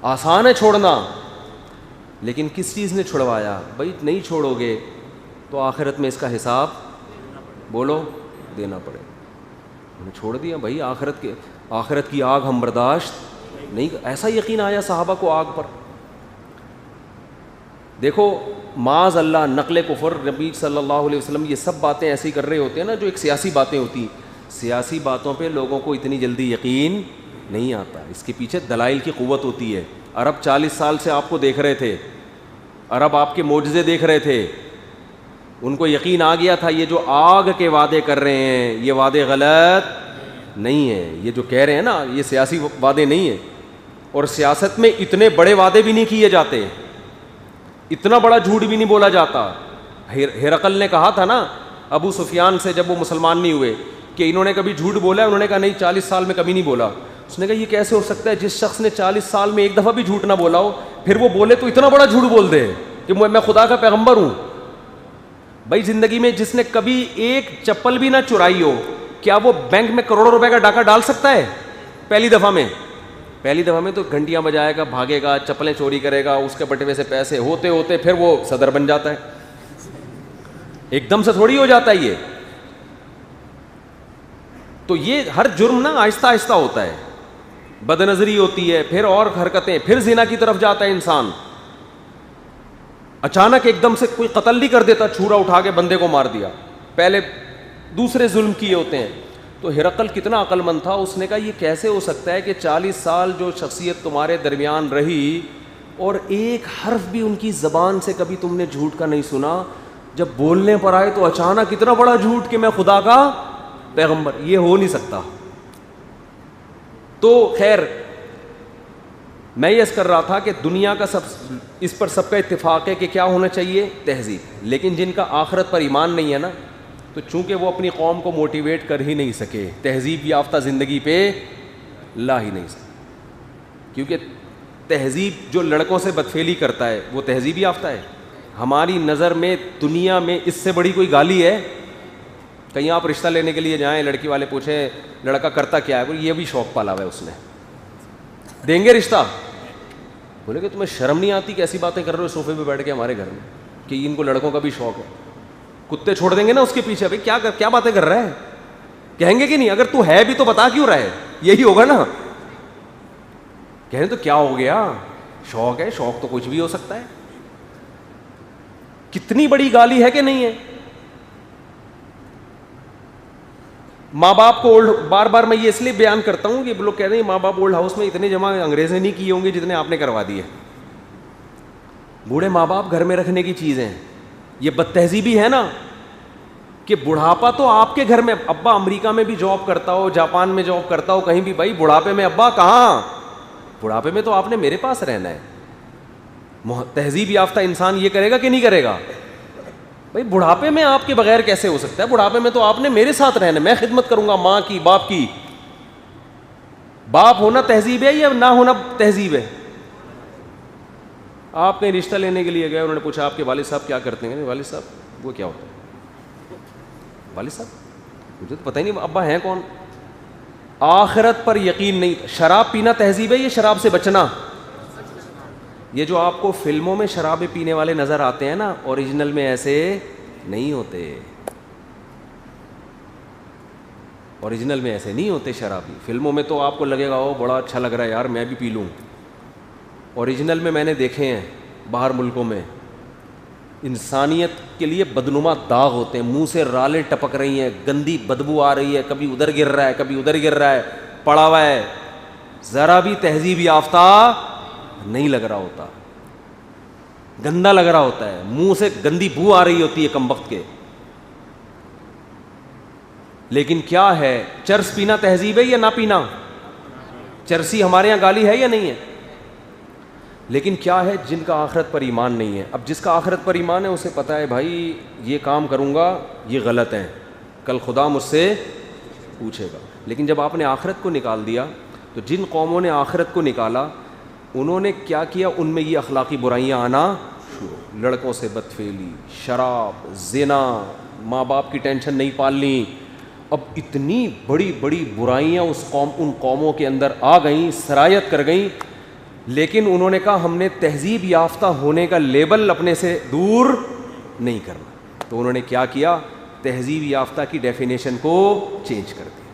آسان ہے چھوڑنا, لیکن کس چیز نے چھڑوایا؟ بھائی نہیں چھوڑو گے تو آخرت میں اس کا حساب بولو دینا پڑے. انہوں نے چھوڑ دیا, بھائی آخرت کی آگ ہم برداشت نہیں. ایسا یقین آیا صحابہ کو آگ پر. دیکھو معاذ اللہ نقل کفر, نبی صلی اللہ علیہ وسلم یہ سب باتیں ایسی کر رہے ہوتے ہیں نا جو ایک سیاسی باتیں ہوتی ہیں. سیاسی باتوں پہ لوگوں کو اتنی جلدی یقین نہیں آتا, اس کے پیچھے دلائل کی قوت ہوتی ہے. عرب 40 سال سے آپ کو دیکھ رہے تھے, عرب آپ کے معجزے دیکھ رہے تھے, ان کو یقین آ گیا تھا یہ جو آگ کے وعدے کر رہے ہیں یہ وعدے غلط نہیں ہیں, یہ جو کہہ رہے ہیں نا یہ سیاسی وعدے نہیں ہیں, اور سیاست میں اتنے بڑے وعدے بھی نہیں کیے جاتے, اتنا بڑا جھوٹ بھی نہیں بولا جاتا. ہرقل نے کہا تھا نا ابو سفیان سے جب وہ مسلمان نہیں ہوئے کہ انہوں نے کبھی جھوٹ بولا ہے, انہوں نے کہا نہیں 40 سال میں کبھی نہیں بولا. اس نے کہا یہ کیسے ہو سکتا ہے, جس شخص نے 40 سال میں ایک دفعہ بھی جھوٹ نہ بولا ہو پھر وہ بولے تو اتنا بڑا جھوٹ بول دے کہ میں خدا کا پیغمبر ہوں. بھائی زندگی میں جس نے کبھی ایک چپل بھی نہ چرائی ہو, کیا وہ بینک میں کروڑوں روپے کا ڈاکہ ڈال سکتا ہے پہلی دفعہ میں؟ پہلی دفعہ میں تو گھنٹیاں بجائے گا, بھاگے گا, چپلیں چوری کرے گا, اس کے بٹوے سے پیسے ہوتے ہوتے پھر وہ صدر بن جاتا ہے. ایک دم سے تھوڑی ہو جاتا ہے یہ. تو یہ ہر جرم نا آہستہ آہستہ ہوتا ہے, بد نظری ہوتی ہے, پھر اور حرکتیں, پھر زنا کی طرف جاتا ہے انسان. اچانک ایک دم سے کوئی قتل نہیں کر دیتا, چھورا اٹھا کے بندے کو مار دیا, پہلے دوسرے ظلم کیے ہوتے ہیں. تو ہرقل کتنا عقل مند تھا, اس نے کہا یہ کیسے ہو سکتا ہے کہ 40 سال جو شخصیت تمہارے درمیان رہی اور ایک حرف بھی ان کی زبان سے کبھی تم نے جھوٹ کا نہیں سنا, جب بولنے پر آئے تو اچانک اتنا بڑا جھوٹ کہ میں خدا کا پیغمبر, یہ ہو نہیں سکتا. تو خیر میں یہ کر رہا تھا کہ دنیا کا اس پر سب کا اتفاق ہے کہ کیا ہونا چاہیے, تہذیب. لیکن جن کا آخرت پر ایمان نہیں ہے نا, تو چونکہ وہ اپنی قوم کو موٹیویٹ کر ہی نہیں سکے, تہذیب یافتہ زندگی پہ لا ہی نہیں سکے. کیونکہ تہذیب جو لڑکوں سے بدفعلی کرتا ہے وہ تہذیب یافتہ ہے. ہماری نظر میں دنیا میں اس سے بڑی کوئی گالی ہے؟ کہیں آپ رشتہ لینے کے لیے جائیں, لڑکی والے پوچھیں لڑکا کرتا کیا ہے, یہ بھی شوق پالا ہوا ہے اس نے, دیں گے رشتہ؟ بولے کہ تمہیں شرم نہیں آتی کہ ایسی باتیں کر رہے ہو صوفے پہ بیٹھ کے ہمارے گھر میں کہ ان کو لڑکوں کا بھی شوق ہے. کتے چھوڑ دیں گے نا اس کے پیچھے, بھائی کیا باتیں کر رہا ہے, کہیں گے کہ نہیں اگر تو ہے بھی تو بتا کیوں رہا ہے, یہی ہوگا نا. کہیں تو کیا ہو گیا, شوق ہے, شوق تو کچھ بھی ہو سکتا ہے. کتنی بڑی گالی ہے کہ نہیں ہے. ماں باپ کو بار بار میں یہ اس لیے بیان کرتا ہوں کہ لوگ کہہ رہے ہیں ماں باپ اولڈ ہاؤس میں اتنے جمع انگریز نے نہیں کیے ہوں گے جتنے آپ نے کروا دیے. بوڑھے ماں باپ گھر میں رکھنے کی چیزیں, یہ بد تہذیبی ہے نا کہ بڑھاپا تو آپ کے گھر میں, ابا امریکہ میں بھی جاب کرتا ہو, جاپان میں جاب کرتا ہو, کہیں بھی, بھائی بڑھاپے میں ابا کہاں, بڑھاپے میں تو آپ نے میرے پاس رہنا ہے. تہذیب یافتہ انسان یہ کرے گا کہ نہیں کرے گا؟ بھائی بڑھاپے میں آپ کے بغیر کیسے ہو سکتا ہے, بڑھاپے میں تو آپ نے میرے ساتھ رہنا ہے, میں خدمت کروں گا ماں کی, باپ کی. باپ ہونا تہذیب ہے یا نہ ہونا تہذیب ہے؟ آپ کہیں رشتہ لینے کے لیے گئے, انہوں نے پوچھا آپ کے والد صاحب کیا کرتے ہیں, والد صاحب وہ کیا ہوتا ہے, والد صاحب مجھے تو پتہ ہی نہیں ابا ہیں کون. آخرت پر یقین نہیں. شراب پینا تہذیب ہے یا شراب سے بچنا؟ یہ جو آپ کو فلموں میں شرابیں پینے والے نظر آتے ہیں نا, اوریجنل میں ایسے نہیں ہوتے, اوریجنل میں ایسے نہیں ہوتے شرابی. فلموں میں تو آپ کو لگے گا وہ بڑا اچھا لگ رہا ہے یار میں بھی پی لوں. اوریجنل میں میں نے دیکھے ہیں باہر ملکوں میں, انسانیت کے لیے بدنما داغ ہوتے ہیں, منہ سے رالیں ٹپک رہی ہیں, گندی بدبو آ رہی ہے, کبھی ادھر گر رہا ہے کبھی ادھر گر رہا ہے, پڑا ہوا ہے, ذرا بھی تہذیب یافتہ نہیں لگ رہا ہوتا, گندا لگ رہا ہوتا ہے, منہ سے گندی بو آ رہی ہوتی ہے کم وقت کے. لیکن کیا ہے, چرس پینا تہذیب ہے یا نہ پینا؟ چرسی ہمارے یہاں گالی ہے یا نہیں ہے؟ لیکن کیا ہے, جن کا آخرت پر ایمان نہیں ہے. اب جس کا آخرت پر ایمان ہے اسے پتہ ہے بھائی یہ کام کروں گا یہ غلط ہے, کل خدا مجھ سے پوچھے گا. لیکن جب آپ نے آخرت کو نکال دیا, تو جن قوموں نے آخرت کو نکالا انہوں نے کیا کیا, ان میں یہ اخلاقی برائیاں آنا شروع, لڑکوں سے بدفعلی, شراب, زنا, ماں باپ کی ٹینشن نہیں پالنی. اب اتنی بڑی بڑی برائیاں ان قوموں کے اندر آ گئیں, سرایت کر گئیں. لیکن انہوں نے کہا ہم نے تہذیب یافتہ ہونے کا لیبل اپنے سے دور نہیں کرنا. تو انہوں نے کیا کیا, تہذیب یافتہ کی ڈیفینیشن کو چینج کر دیا.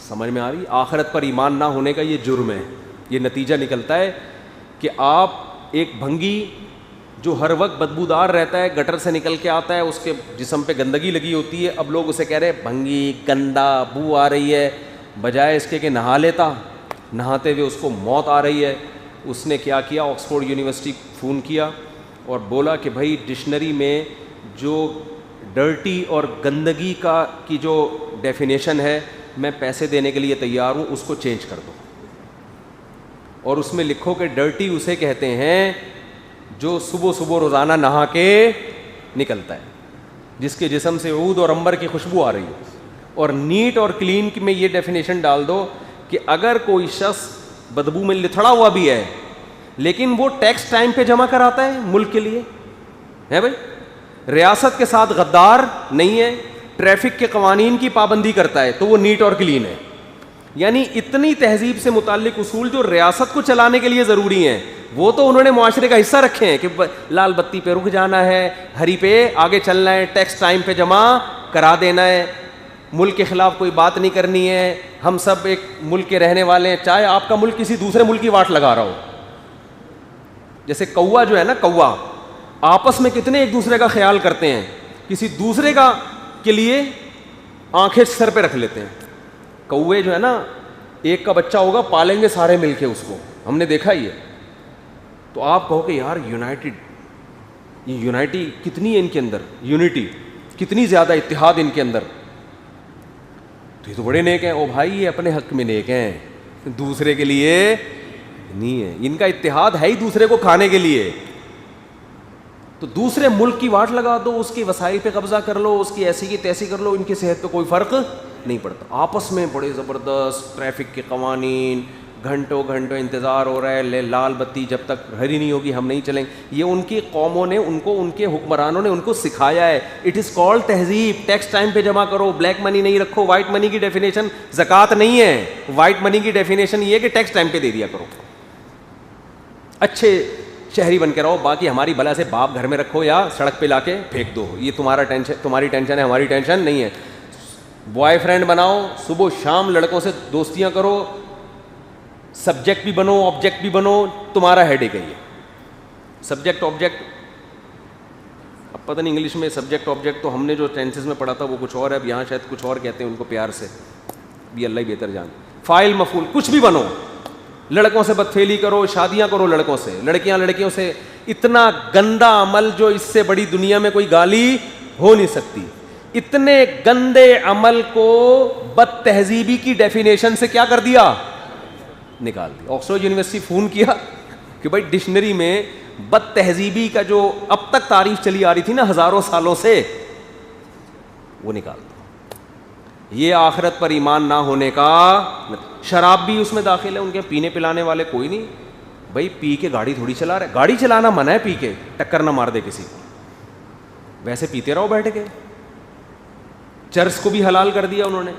سمجھ میں آ رہی؟ آخرت پر ایمان نہ ہونے کا یہ جرم ہے. یہ نتیجہ نکلتا ہے کہ آپ ایک بھنگی جو ہر وقت بدبودار رہتا ہے, گٹر سے نکل کے آتا ہے, اس کے جسم پہ گندگی لگی ہوتی ہے, اب لوگ اسے کہہ رہے ہیں بھنگی, گندا, بو آ رہی ہے, بجائے اس کے کہ نہا لیتا, نہاتے ہوئے اس کو موت آ رہی ہے. اس نے کیا کیا, آکسفورڈ یونیورسٹی فون کیا اور بولا کہ بھائی ڈکشنری میں جو ڈرٹی اور گندگی کی جو ڈیفینیشن ہے میں پیسے دینے کے لیے تیار ہوں, اس کو چینج کر دو اور اس میں لکھو کہ ڈرٹی اسے کہتے ہیں جو صبح صبح روزانہ نہا کے نکلتا ہے, جس کے جسم سے عود اور عنبر کی خوشبو آ رہی ہے. اور نیٹ اور کلین میں یہ ڈیفینیشن ڈال دو کہ اگر کوئی شخص بدبو میں لتھڑا ہوا بھی ہے لیکن وہ ٹیکس ٹائم پہ جمع کراتا ہے ملک کے لیے, ہے بھائی, ریاست کے ساتھ غدار نہیں ہے, ٹریفک کے قوانین کی پابندی کرتا ہے, تو وہ نیٹ اور کلین ہے. یعنی اتنی تہذیب سے متعلق اصول جو ریاست کو چلانے کے لیے ضروری ہیں وہ تو انہوں نے معاشرے کا حصہ رکھے ہیں کہ لال بتی پہ رک جانا ہے, ہری پہ آگے چلنا ہے, ٹیکس ٹائم پہ جمع کرا دینا ہے, ملک کے خلاف کوئی بات نہیں کرنی ہے, ہم سب ایک ملک کے رہنے والے ہیں, چاہے آپ کا ملک کسی دوسرے ملک کی واٹ لگا رہا ہو. جیسے کوا جو ہے نا, کوا آپس میں کتنے ایک دوسرے کا خیال کرتے ہیں, کسی دوسرے کا کے لیے آنکھیں سر پہ رکھ لیتے ہیں. کوے جو ہے نا, ایک کا بچہ ہوگا پالیں گے سارے مل کے اس کو, ہم نے دیکھا ہی ہے. تو آپ کہو کہ یار یونائٹی کتنی ہے ان کے اندر, یونٹی کتنی زیادہ, اتحاد ان کے اندر, تو یہ تو بڑے نیک ہیں. او بھائی یہ اپنے حق میں نیک ہیں, دوسرے کے لیے نہیں ہے. ان کا اتحاد ہے ہی دوسرے کو کھانے کے لیے. تو دوسرے ملک کی واٹ لگا دو, اس کی وسائل پہ قبضہ کر لو, اس کی ایسی کی تیسی کر لو, ان کی صحت پہ کوئی فرق نہیں پڑتا. آپس میں بڑے زبردست ٹریفک کے قوانین, گھنٹوں انتظار ہو رہا ہے, لال بتی جب تک ہری نہیں ہوگی ہم نہیں چلیں. یہ ان کی قوموں نے ان کے حکمرانوں نے ان کو سکھایا ہے. اٹ از کالڈ تہذیب. ٹیکس ٹائم پہ جمع کرو, بلیک منی نہیں رکھو. وائٹ منی کی ڈیفینیشن زکوٰۃ نہیں ہے, وائٹ منی کی ڈیفینیشن یہ ہے کہ ٹیکس ٹائم پہ دے دیا کرو, اچھے شہری بن کے رہو. باقی ہماری بلا سے باپ گھر میں رکھو یا سڑک پہ لا کے پھینک دو, یہ تمہاری ٹینشن ہے, ہماری ٹینشن نہیں ہے. بوائے فرینڈ بناؤ, صبح شام لڑکوں سے دوستیاں کرو, سبجیکٹ بھی بنو آبجیکٹ بھی بنو, تمہارا ہیڈ ایک ہے یہ سبجیکٹ آبجیکٹ. اب پتہ نہیں انگلش میں سبجیکٹ آبجیکٹ تو ہم نے جو ٹینسز میں پڑھا تھا وہ کچھ اور ہے, اب یہاں شاید کچھ اور کہتے ہیں ان کو پیار سے, بھی اللہ ہی بہتر جان. فاعل مفعول کچھ بھی بنو, لڑکوں سے بدفعلی کرو, شادیاں کرو لڑکوں سے, لڑکیوں سے. اتنا گندا عمل جو اس سے بڑی دنیا میں کوئی گالی ہو نہیں سکتی. اتنے گندے عمل کو بد تہذیبی کی ڈیفینیشن سے کیا کر دیا, نکال دیا. آکسفورڈ یونیورسٹی فون کیا کہ بھائی ڈکشنری میں بد تہذیبی کا جو اب تک تعریف چلی آ رہی تھی نا ہزاروں سالوں سے, وہ نکال دو. یہ آخرت پر ایمان نہ ہونے کا. شراب بھی اس میں داخل ہے, ان کے پینے پلانے والے کوئی نہیں. بھائی پی کے گاڑی تھوڑی چلا رہے, گاڑی چلانا منع ہے, پی کے ٹکر نہ مار دے کسی کو, ویسے پیتے رہو بیٹھ کے. چرس کو بھی حلال کر دیا انہوں نے,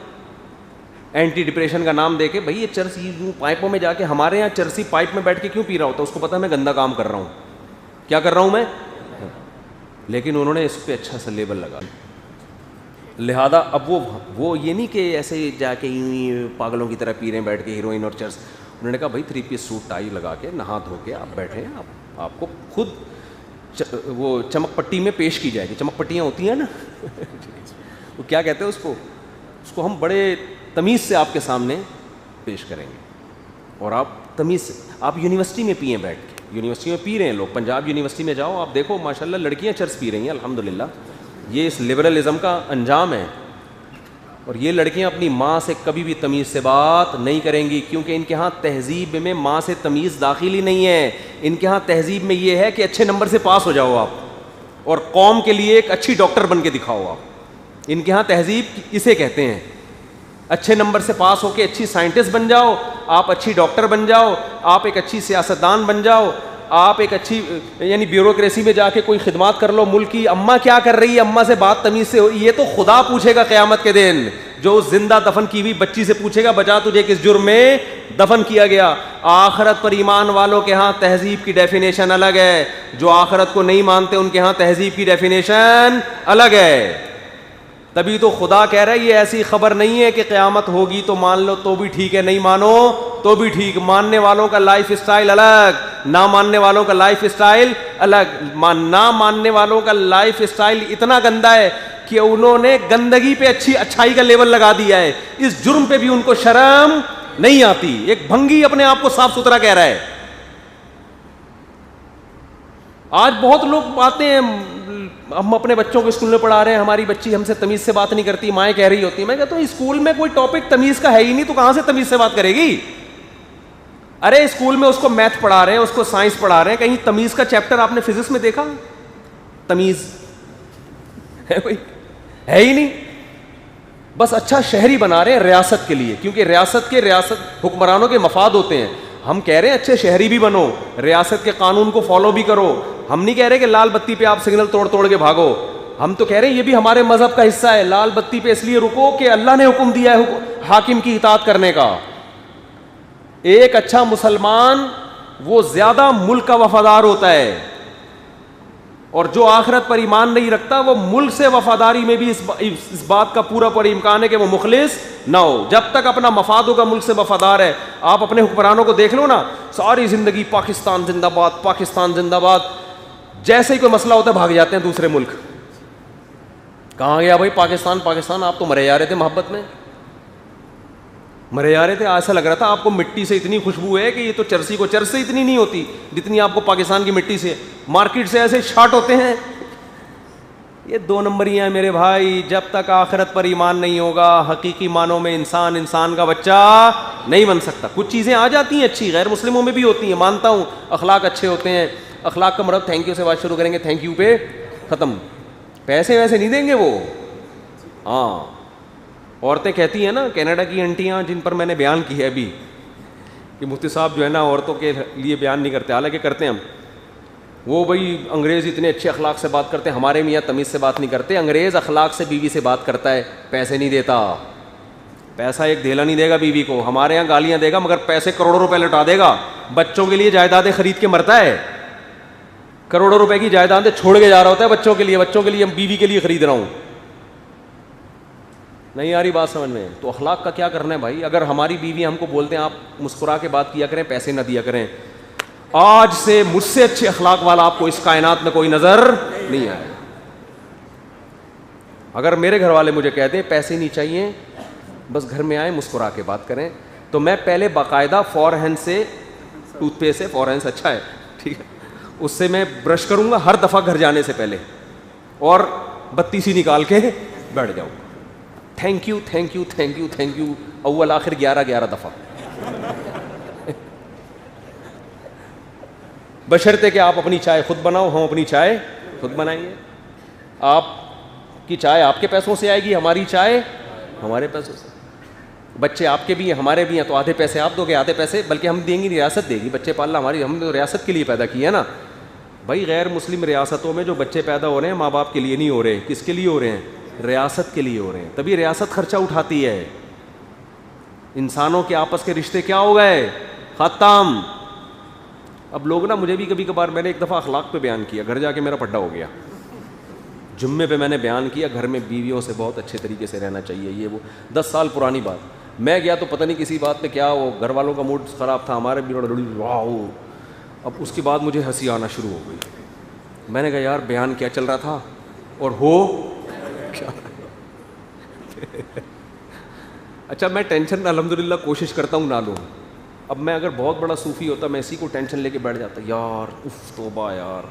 اینٹی ڈپریشن کا نام دے کے. بھائی یہ چرس یوں پائپوں میں جا کے, ہمارے یہاں چرسی پائپ میں بیٹھ کے کیوں پی رہا ہوتا ہے, اس کو پتا میں گندا کام کر رہا ہوں, کیا کر رہا ہوں میں, لیکن انہوں نے اس پہ اچھا سا لیبل لگا. لہذا اب وہ یہ نہیں کہ ایسے جا کے یوں پاگلوں کی طرح پی رہے ہیں بیٹھ کے ہیروئن اور چرس. انہوں نے کہا بھائی 3 پیس سوٹ ٹائی لگا کے نہا دھو کے آپ بیٹھے ہیں, آپ کو خود وہ چمک پٹی میں پیش کی جائے گی. چمک پٹیاں ہوتی ہیں نا وہ کیا کہتے ہیں اس کو ہم بڑے تمیز سے آپ کے سامنے پیش کریں گے, اور آپ تمیز سے, آپ یونیورسٹی میں پئیں بیٹھ کے, یونیورسٹی میں پی رہے ہیں لوگ. پنجاب یونیورسٹی میں جاؤ آپ دیکھو ماشاءاللہ لڑکیاں چرس پی رہی ہیں الحمدللہ. یہ اس لبرلزم کا انجام ہے. اور یہ لڑکیاں اپنی ماں سے کبھی بھی تمیز سے بات نہیں کریں گی, کیونکہ ان کے ہاں تہذیب میں ماں سے تمیز داخل ہی نہیں ہے. ان کے ہاں تہذیب میں یہ ہے کہ اچھے نمبر سے پاس ہو جاؤ آپ, اور قوم کے لیے ایک اچھی ڈاکٹر بن کے دکھاؤ آپ. ان کے ہاں تہذیب اسے کہتے ہیں, اچھے نمبر سے پاس ہو کے اچھی سائنٹسٹ بن جاؤ, آپ اچھی ڈاکٹر بن جاؤ, آپ ایک اچھی سیاستدان بن جاؤ, آپ ایک اچھی یعنی بیوروکریسی میں جا کے کوئی خدمات کر لو ملک کی. اماں کیا کر رہی ہے, اماں سے بات تمیز سے ہو, یہ تو خدا پوچھے گا قیامت کے دن. جو زندہ دفن کی ہوئی بچی سے پوچھے گا بچا تجھے کس جرم میں دفن کیا گیا. آخرت پر ایمان والوں کے ہاں تہذیب کی ڈیفینیشن الگ ہے, جو آخرت کو نہیں مانتے ان کے ہاں تہذیب کی ڈیفینیشن الگ ہے. تبھی تو خدا کہہ رہا ہے یہ ایسی خبر نہیں ہے کہ قیامت ہوگی تو مان لو تو بھی ٹھیک ہے, نہیں مانو تو بھی ٹھیک. ماننے والوں کا لائف اسٹائل الگ, نہ ماننے والوں کا لائف اسٹائل الگ. نہ ماننے والوں کا لائف اسٹائل اتنا گندا ہے کہ انہوں نے گندگی پہ اچھائی کا لیبل لگا دیا ہے. اس جرم پہ بھی ان کو شرم نہیں آتی. ایک بھنگی اپنے آپ کو صاف ستھرا کہہ رہا ہے. آج بہت لوگ باتیں ہم اپنے بچوں کو اسکول میں پڑھا رہے ہیں, ہماری بچی ہم سے تمیز سے بات نہیں کرتی, مائیں کہہ رہی ہوتی ہیں. میں کہتا ہوں اسکول میں کوئی ٹاپک تمیز کا ہے ہی نہیں, تو کہاں سے تمیز سے بات کرے گی؟ ارے اسکول میں اس کو میتھ پڑھا رہے ہیں, اس کو سائنس پڑھا رہے ہیں, کہیں تمیز کا چیپٹر آپ نے فزکس میں دیکھا؟ تمیز ہے کوئی؟ ہے ہی نہیں. بس اچھا شہری بنا رہے ہیں ریاست کے لیے, کیونکہ ریاست حکمرانوں کے مفاد ہوتے ہیں. ہم کہہ رہے ہیں اچھے شہری بھی بنو, ریاست کے قانون کو فالو بھی کرو. ہم نہیں کہہ رہے کہ لال بتی پہ آپ سگنل توڑ کے بھاگو, ہم تو کہہ رہے ہیں یہ بھی ہمارے مذہب کا حصہ ہے. لال بتی پہ اس لیے رکو کہ اللہ نے حکم دیا ہے حاکم کی اطاعت کرنے کا. ایک اچھا مسلمان وہ زیادہ ملک کا وفادار ہوتا ہے, اور جو آخرت پر ایمان نہیں رکھتا وہ ملک سے وفاداری میں بھی اس بات کا پورا امکان ہے کہ وہ مخلص نہ ہو. جب تک اپنا مفاد ہوگا ملک سے وفادار ہے. آپ اپنے حکمرانوں کو دیکھ لو نا, ساری زندگی پاکستان زندہ باد, پاکستان زندہ باد. جیسے ہی کوئی مسئلہ ہوتا ہے بھاگ جاتے ہیں دوسرے ملک. کہاں گیا بھائی پاکستان؟ پاکستان آپ تو مرے جا رہے تھے, محبت میں مرے جا رہے تھے. ایسا لگ رہا تھا آپ کو مٹی سے اتنی خوشبو ہے کہ یہ تو چرسی کو چرس سے اتنی نہیں ہوتی جتنی آپ کو پاکستان کی مٹی سے. مارکیٹ سے ایسے شارٹ ہوتے ہیں. یہ 2 نمبریاں ہیں میرے بھائی. جب تک آخرت پر ایمان نہیں ہوگا, حقیقی معنوں میں انسان کا بچہ نہیں بن سکتا. کچھ چیزیں آ جاتی ہیں اچھی, غیر مسلموں میں بھی ہوتی ہیں, مانتا ہوں. اخلاق اچھے ہوتے ہیں. اخلاق کا مرد تھینک یو سے بات شروع کریں گے, تھینک یو پہ ختم. پیسے ویسے نہیں دیں گے وہ. ہاں, عورتیں کہتی ہیں نا, کینیڈا کی انٹیاں جن پر میں نے بیان کی ہے ابھی کہ مفتی صاحب جو ہے نا عورتوں کے لیے بیان نہیں کرتے, حالانکہ کرتے ہیں ہم. وہ بھائی انگریز اتنے اچھے اخلاق سے بات کرتے ہیں, ہمارے میاں تمیز سے بات نہیں کرتے. انگریز اخلاق سے بیوی سے بات کرتا ہے, پیسے نہیں دیتا. پیسہ ایک دھیلا نہیں دے گا بیوی کو. ہمارے یہاں گالیاں دے گا مگر پیسے کروڑوں روپے لوٹا دے گا. بچوں کے لیے جائیدادیں خرید کے مرتا ہے, کروڑوں روپے کی جائیدادیں چھوڑ کے جا رہا ہوتا ہے بچوں کے لیے بیوی کے لیے خرید رہا ہوں. نہیں آ رہی بات سمجھ میں؟ تو اخلاق کا کیا کرنا ہے بھائی؟ اگر ہماری بیوی ہم کو بولتے ہیں آپ مسکرا کے بات کیا کریں, پیسے نہ دیا کریں, آج سے مجھ سے اچھے اخلاق والا آپ کو اس کائنات میں کوئی نظر نہیں آئے. اگر میرے گھر والے مجھے کہتے ہیں پیسے نہیں چاہیے, بس گھر میں آئیں مسکرا کے بات کریں, تو میں پہلے باقاعدہ فورہینڈ سے, ٹوتھ پیسٹ سے, فورہینڈ سے اچھا ہے ٹھیک ہے, اس سے میں برش کروں گا ہر دفعہ گھر جانے سے پہلے, اور 32 نکال کے بیٹھ جاؤں گا. Thank you thank you thank you thank you, اول آخر 11 دفعہ, بشرطے کہ آپ اپنی چائے خود بناؤ, ہم اپنی چائے خود بنائیں گے. آپ کی چائے آپ کے پیسوں سے آئے گی, ہماری چائے ہمارے پیسوں سے. بچے آپ کے بھی ہیں ہمارے بھی ہیں, تو آدھے پیسے آپ دو گے, آدھے پیسے بلکہ ہم دیں گے, ریاست دے گی. بچے پالنا ہماری, ہم نے ریاست کے لیے پیدا کی ہے نا بھائی. غیر مسلم ریاستوں میں جو بچے پیدا ہو رہے ہیں ماں باپ کے لیے نہیں ہو رہے, کس کے لیے ہو رہے ہیں؟ ریاست کے لیے ہو رہے ہیں. تبھی ریاست خرچہ اٹھاتی ہے. انسانوں کے آپس کے رشتے کیا ہو گئے؟ ختم. اب لوگ نا, مجھے بھی کبھی کبھار, میں نے ایک دفعہ اخلاق پہ بیان کیا, گھر جا کے میرا پڈا ہو گیا. جمعے پہ میں نے بیان کیا گھر میں بیویوں سے بہت اچھے طریقے سے رہنا چاہیے, یہ وہ 10 سال پرانی بات. میں گیا تو پتہ نہیں کسی بات پہ کیا, وہ گھر والوں کا موڈ خراب تھا, ہمارے بھی واو. اب اس کے بعد مجھے ہنسی آنا شروع ہو گئی. میں نے کہا یار بیان کیا چل رہا تھا اور ہو کیا. اچھا میں ٹینشن الحمدللہ کوشش کرتا ہوں نہ لوں. اب میں اگر بہت بڑا صوفی ہوتا میں اسی کو ٹینشن لے کے بیٹھ جاتا, یار اف توبہ یار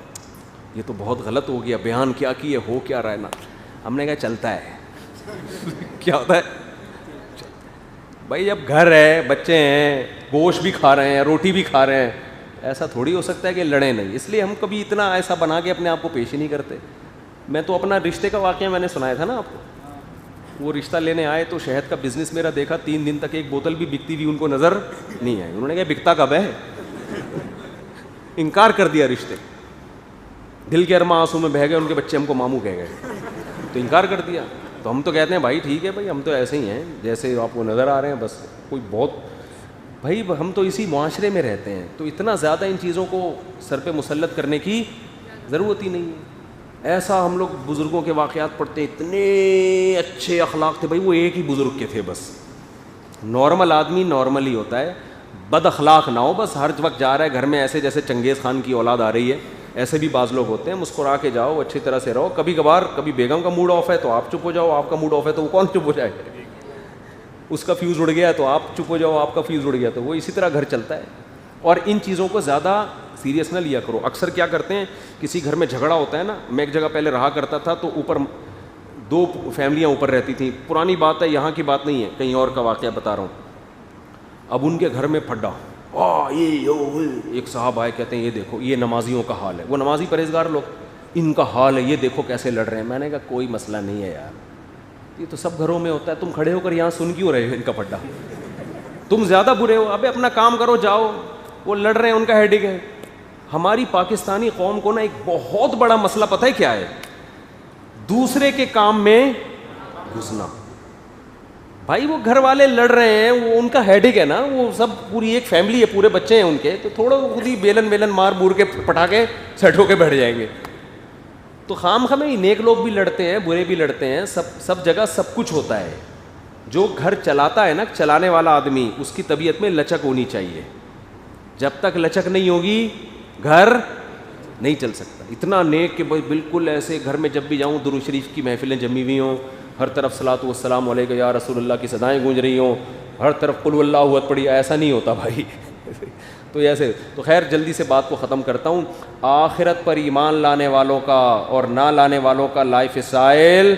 یہ تو بہت غلط ہو گیا, بیان کیا کہ یہ ہو کیا رہا ہے نا. ہم نے کہا چلتا ہے. کیا ہوتا ہے بھائی, جب گھر ہے, بچے ہیں, گوشت بھی کھا رہے ہیں, روٹی بھی کھا رہے ہیں, ایسا تھوڑی ہو سکتا ہے کہ لڑیں نہیں. اس لیے ہم کبھی اتنا ایسا بنا کے اپنے آپ کو پیش ہی نہیں کرتے. میں تو اپنا رشتے کا واقعہ میں نے سنایا تھا نا آپ کو. وہ رشتہ لینے آئے تو شہد کا بزنس میرا دیکھا, 3 دن تک ایک بوتل بھی بکتی ہوئی ان کو نظر نہیں آئی. انہوں نے کہا بکتا کب ہے, انکار کر دیا رشتے. دل کے ارماں آنسوں میں بہہ گئے, ان کے بچے ہم کو ماموں کہہ گئے, تو انکار کر دیا. تو ہم تو کہتے ہیں بھائی ٹھیک ہے بھائی, ہم تو ایسے ہی ہیں جیسے آپ کو نظر آ رہے ہیں, بس کوئی بہت بھائی ہم تو اسی معاشرے میں رہتے ہیں, تو اتنا زیادہ ان چیزوں کو سر پہ مسلط کرنے کی ضرورت ہی نہیں ہے. ایسا ہم لوگ بزرگوں کے واقعات پڑھتے ہیں, اتنے اچھے اخلاق تھے بھائی, وہ ایک ہی بزرگ کے تھے بس. نارمل آدمی نارمل ہی ہوتا ہے, بد اخلاق نہ ہو بس. ہر وقت جا رہا ہے گھر میں ایسے جیسے چنگیز خان کی اولاد آ رہی ہے, ایسے بھی بعض لوگ ہوتے ہیں. مسکرا کے جاؤ, اچھی طرح سے رہو. کبھی کبھار کبھی بیگم کا موڈ آف ہے تو آپ چپ ہو جاؤ, آپ کا موڈ آف ہے تو وہ کون چپ ہو جائے؟ اس کا فیوز اڑ گیا تو آپ چپ ہو جاؤ, آپ کا فیوز اڑ گیا تو وہ, اسی طرح گھر چلتا ہے. اور ان چیزوں کو زیادہ سیریس نہ لیا کرو. اکثر کیا کرتے ہیں, کسی گھر میں جھگڑا ہوتا ہے نا, میں ایک جگہ پہلے رہا کرتا تھا تو اوپر 2 فیملیاں اوپر رہتی تھیں, پرانی بات ہے, یہاں کی بات نہیں ہے, کہیں اور کا واقعہ بتا رہا ہوں. اب ان کے گھر میں پھڈا, ایک صاحب آئے, کہتے ہیں یہ دیکھو یہ نمازیوں کا حال ہے, وہ نمازی پرہیزگار لوگ, ان کا حال ہے, یہ دیکھو کیسے لڑ رہے ہیں. میں نے کہا کوئی مسئلہ نہیں ہے یار, یہ تو سب گھروں میں ہوتا ہے, تم کھڑے ہو کر یہاں سن کیوں رہے ہو ان کا پھڈا, تم زیادہ برے ہو, ابے اپنا کام کرو جاؤ, وہ لڑ رہے ہیں ان کا ہیڈک ہے. ہماری پاکستانی قوم کو نا ایک بہت بڑا مسئلہ پتہ ہے کیا ہے, دوسرے کے کام میں گھسنا. بھائی وہ گھر والے لڑ رہے ہیں, وہ ان کا ہیڈک ہے نا, وہ سب پوری ایک فیملی ہے, پورے بچے ہیں ان کے, تو تھوڑا خود ہی بیلن مار بور کے پٹا کے سیٹ ہو کے بیٹھ جائیں گے. تو خام خامے نیک لوگ بھی لڑتے ہیں, برے بھی لڑتے ہیں, سب جگہ سب کچھ ہوتا ہے. جو گھر چلاتا ہے نا, چلانے والا آدمی, اس کی طبیعت میں لچک ہونی چاہیے. جب تک لچک نہیں ہوگی گھر نہیں چل سکتا. اتنا نیک کہ بھائی بالکل ایسے گھر میں جب بھی جاؤں درود شریف کی محفلیں جمی ہوئی ہوں, ہر طرف صلاۃ والسلام علیک یا رسول اللہ کی صدائیں گونج رہی ہوں, ہر طرف قل واللہ احد پڑھی, ایسا نہیں ہوتا بھائی. تو ایسے تو خیر جلدی سے بات کو ختم کرتا ہوں. آخرت پر ایمان لانے والوں کا اور نہ لانے والوں کا لائف اسٹائل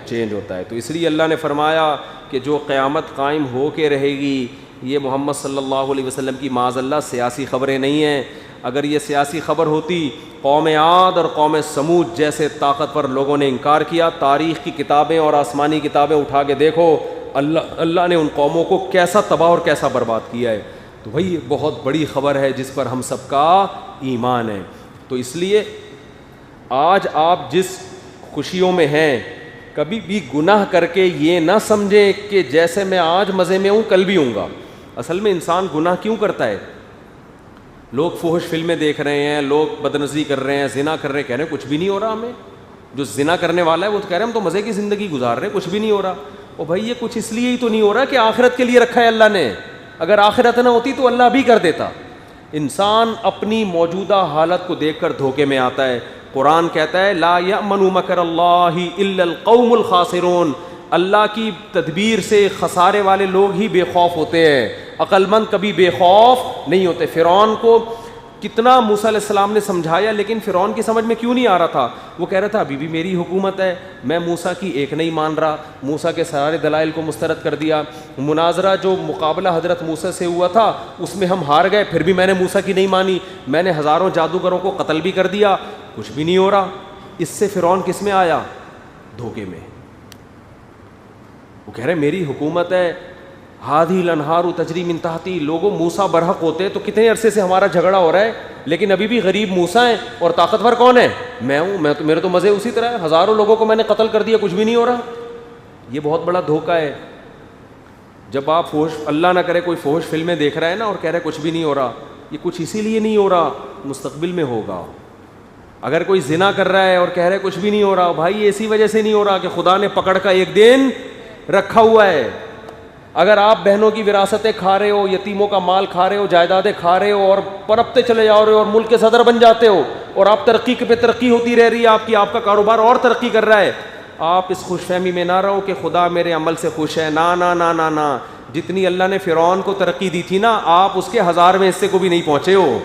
چینج ہوتا ہے. تو اس لیے اللہ نے فرمایا کہ جو قیامت قائم ہو کے رہے گی, یہ محمد صلی اللہ علیہ وسلم کی معاذ اللہ سیاسی خبریں نہیں ہیں. اگر یہ سیاسی خبر ہوتی, قوم عاد اور قوم سمود جیسے طاقتور لوگوں نے انکار کیا. تاریخ کی کتابیں اور آسمانی کتابیں اٹھا کے دیکھو, اللہ نے ان قوموں کو کیسا تباہ اور کیسا برباد کیا ہے. تو بھائی یہ بہت بڑی خبر ہے جس پر ہم سب کا ایمان ہے. تو اس لیے آج آپ جس خوشیوں میں ہیں, کبھی بھی گناہ کر کے یہ نہ سمجھیں کہ جیسے میں آج مزے میں ہوں کل بھی ہوں گا. اصل میں انسان گناہ کیوں کرتا ہے؟ لوگ فحش فلمیں دیکھ رہے ہیں, لوگ بدنظری کر رہے ہیں, زنا کر رہے ہیں, کہہ رہے ہیں کچھ بھی نہیں ہو رہا ہمیں. جو زنا کرنے والا ہے وہ تو کہہ رہے ہیں ہم تو مزے کی زندگی گزار رہے ہیں, کچھ بھی نہیں ہو رہا. اور بھائی یہ کچھ اس لیے ہی تو نہیں ہو رہا کہ آخرت کے لیے رکھا ہے اللہ نے. اگر آخرت نہ ہوتی تو اللہ بھی کر دیتا. انسان اپنی موجودہ حالت کو دیکھ کر دھوکے میں آتا ہے. قرآن کہتا ہے لا یأمن مکر اللہ الا القوم الخاسرون, اللہ کی تدبیر سے خسارے والے لوگ ہی بے خوف ہوتے ہیں, عقل مند کبھی بے خوف نہیں ہوتے. فرعون کو کتنا موسیٰ علیہ السلام نے سمجھایا, لیکن فرعون کی سمجھ میں کیوں نہیں آ رہا تھا؟ وہ کہہ رہا تھا ابھی بھی میری حکومت ہے, میں موسیٰ کی ایک نہیں مان رہا. موسیٰ کے سارے دلائل کو مسترد کر دیا. مناظرہ جو مقابلہ حضرت موسیٰ سے ہوا تھا اس میں ہم ہار گئے, پھر بھی میں نے موسیٰ کی نہیں مانی. میں نے ہزاروں جادوگروں کو قتل بھی کر دیا, کچھ بھی نہیں ہو رہا. اس سے فرعون کس میں آیا؟ دھوکے میں. وہ کہہ رہے میری حکومت ہے, ہادی الانہار تجری من تحتی. لوگوں موسیٰ برحق ہوتے تو کتنے عرصے سے ہمارا جھگڑا ہو رہا ہے, لیکن ابھی بھی غریب موسیٰ ہیں اور طاقتور کون ہے؟ میں ہوں. میں تو میرے تو مزے اسی طرح ہے, ہزاروں لوگوں کو میں نے قتل کر دیا, کچھ بھی نہیں ہو رہا. یہ بہت بڑا دھوکہ ہے. جب آپ اللہ نہ کرے کوئی فحش فلمیں دیکھ رہا ہے نا اور کہہ رہا ہے کچھ بھی نہیں ہو رہا, یہ کچھ اسی لیے نہیں ہو رہا, مستقبل میں ہوگا. اگر کوئی زنا کر رہا ہے اور کہہ رہا ہے کچھ بھی نہیں ہو رہا, بھائی اسی وجہ سے نہیں ہو رہا کہ خدا نے پکڑ کا ایک دن رکھا ہوا ہے. اگر آپ بہنوں کی وراثتیں کھا رہے ہو, یتیموں کا مال کھا رہے ہو, جائیدادیں کھا رہے ہو اور پنپتے چلے جا رہے ہو اور ملک کے صدر بن جاتے ہو, اور آپ ترقی پہ ترقی ہوتی رہ رہی ہے, آپ کا کاروبار اور ترقی کر رہا ہے, آپ اس خوش فہمی میں نہ رہو کہ خدا میرے عمل سے خوش ہے. نا نا نا نا نا, جتنی اللہ نے فرعون کو ترقی دی تھی نا, آپ اس کے 1000ویں حصے کو بھی نہیں پہنچے ہو.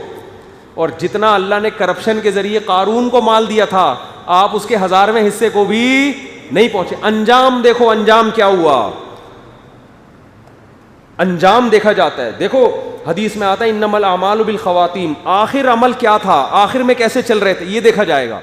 اور جتنا اللہ نے کرپشن کے ذریعے قارون کو مال دیا تھا, آپ اس کے 1000ویں حصے کو بھی نہیں پہنچے. انجام دیکھو, انجام کیا ہوا, انجام دیکھا جاتا ہے. دیکھو حدیث میں آتا ہے انما الاعمال بالخواتیم, آخر عمل کیا تھا, آخر میں کیسے چل رہے تھے, یہ دیکھا جائے گا.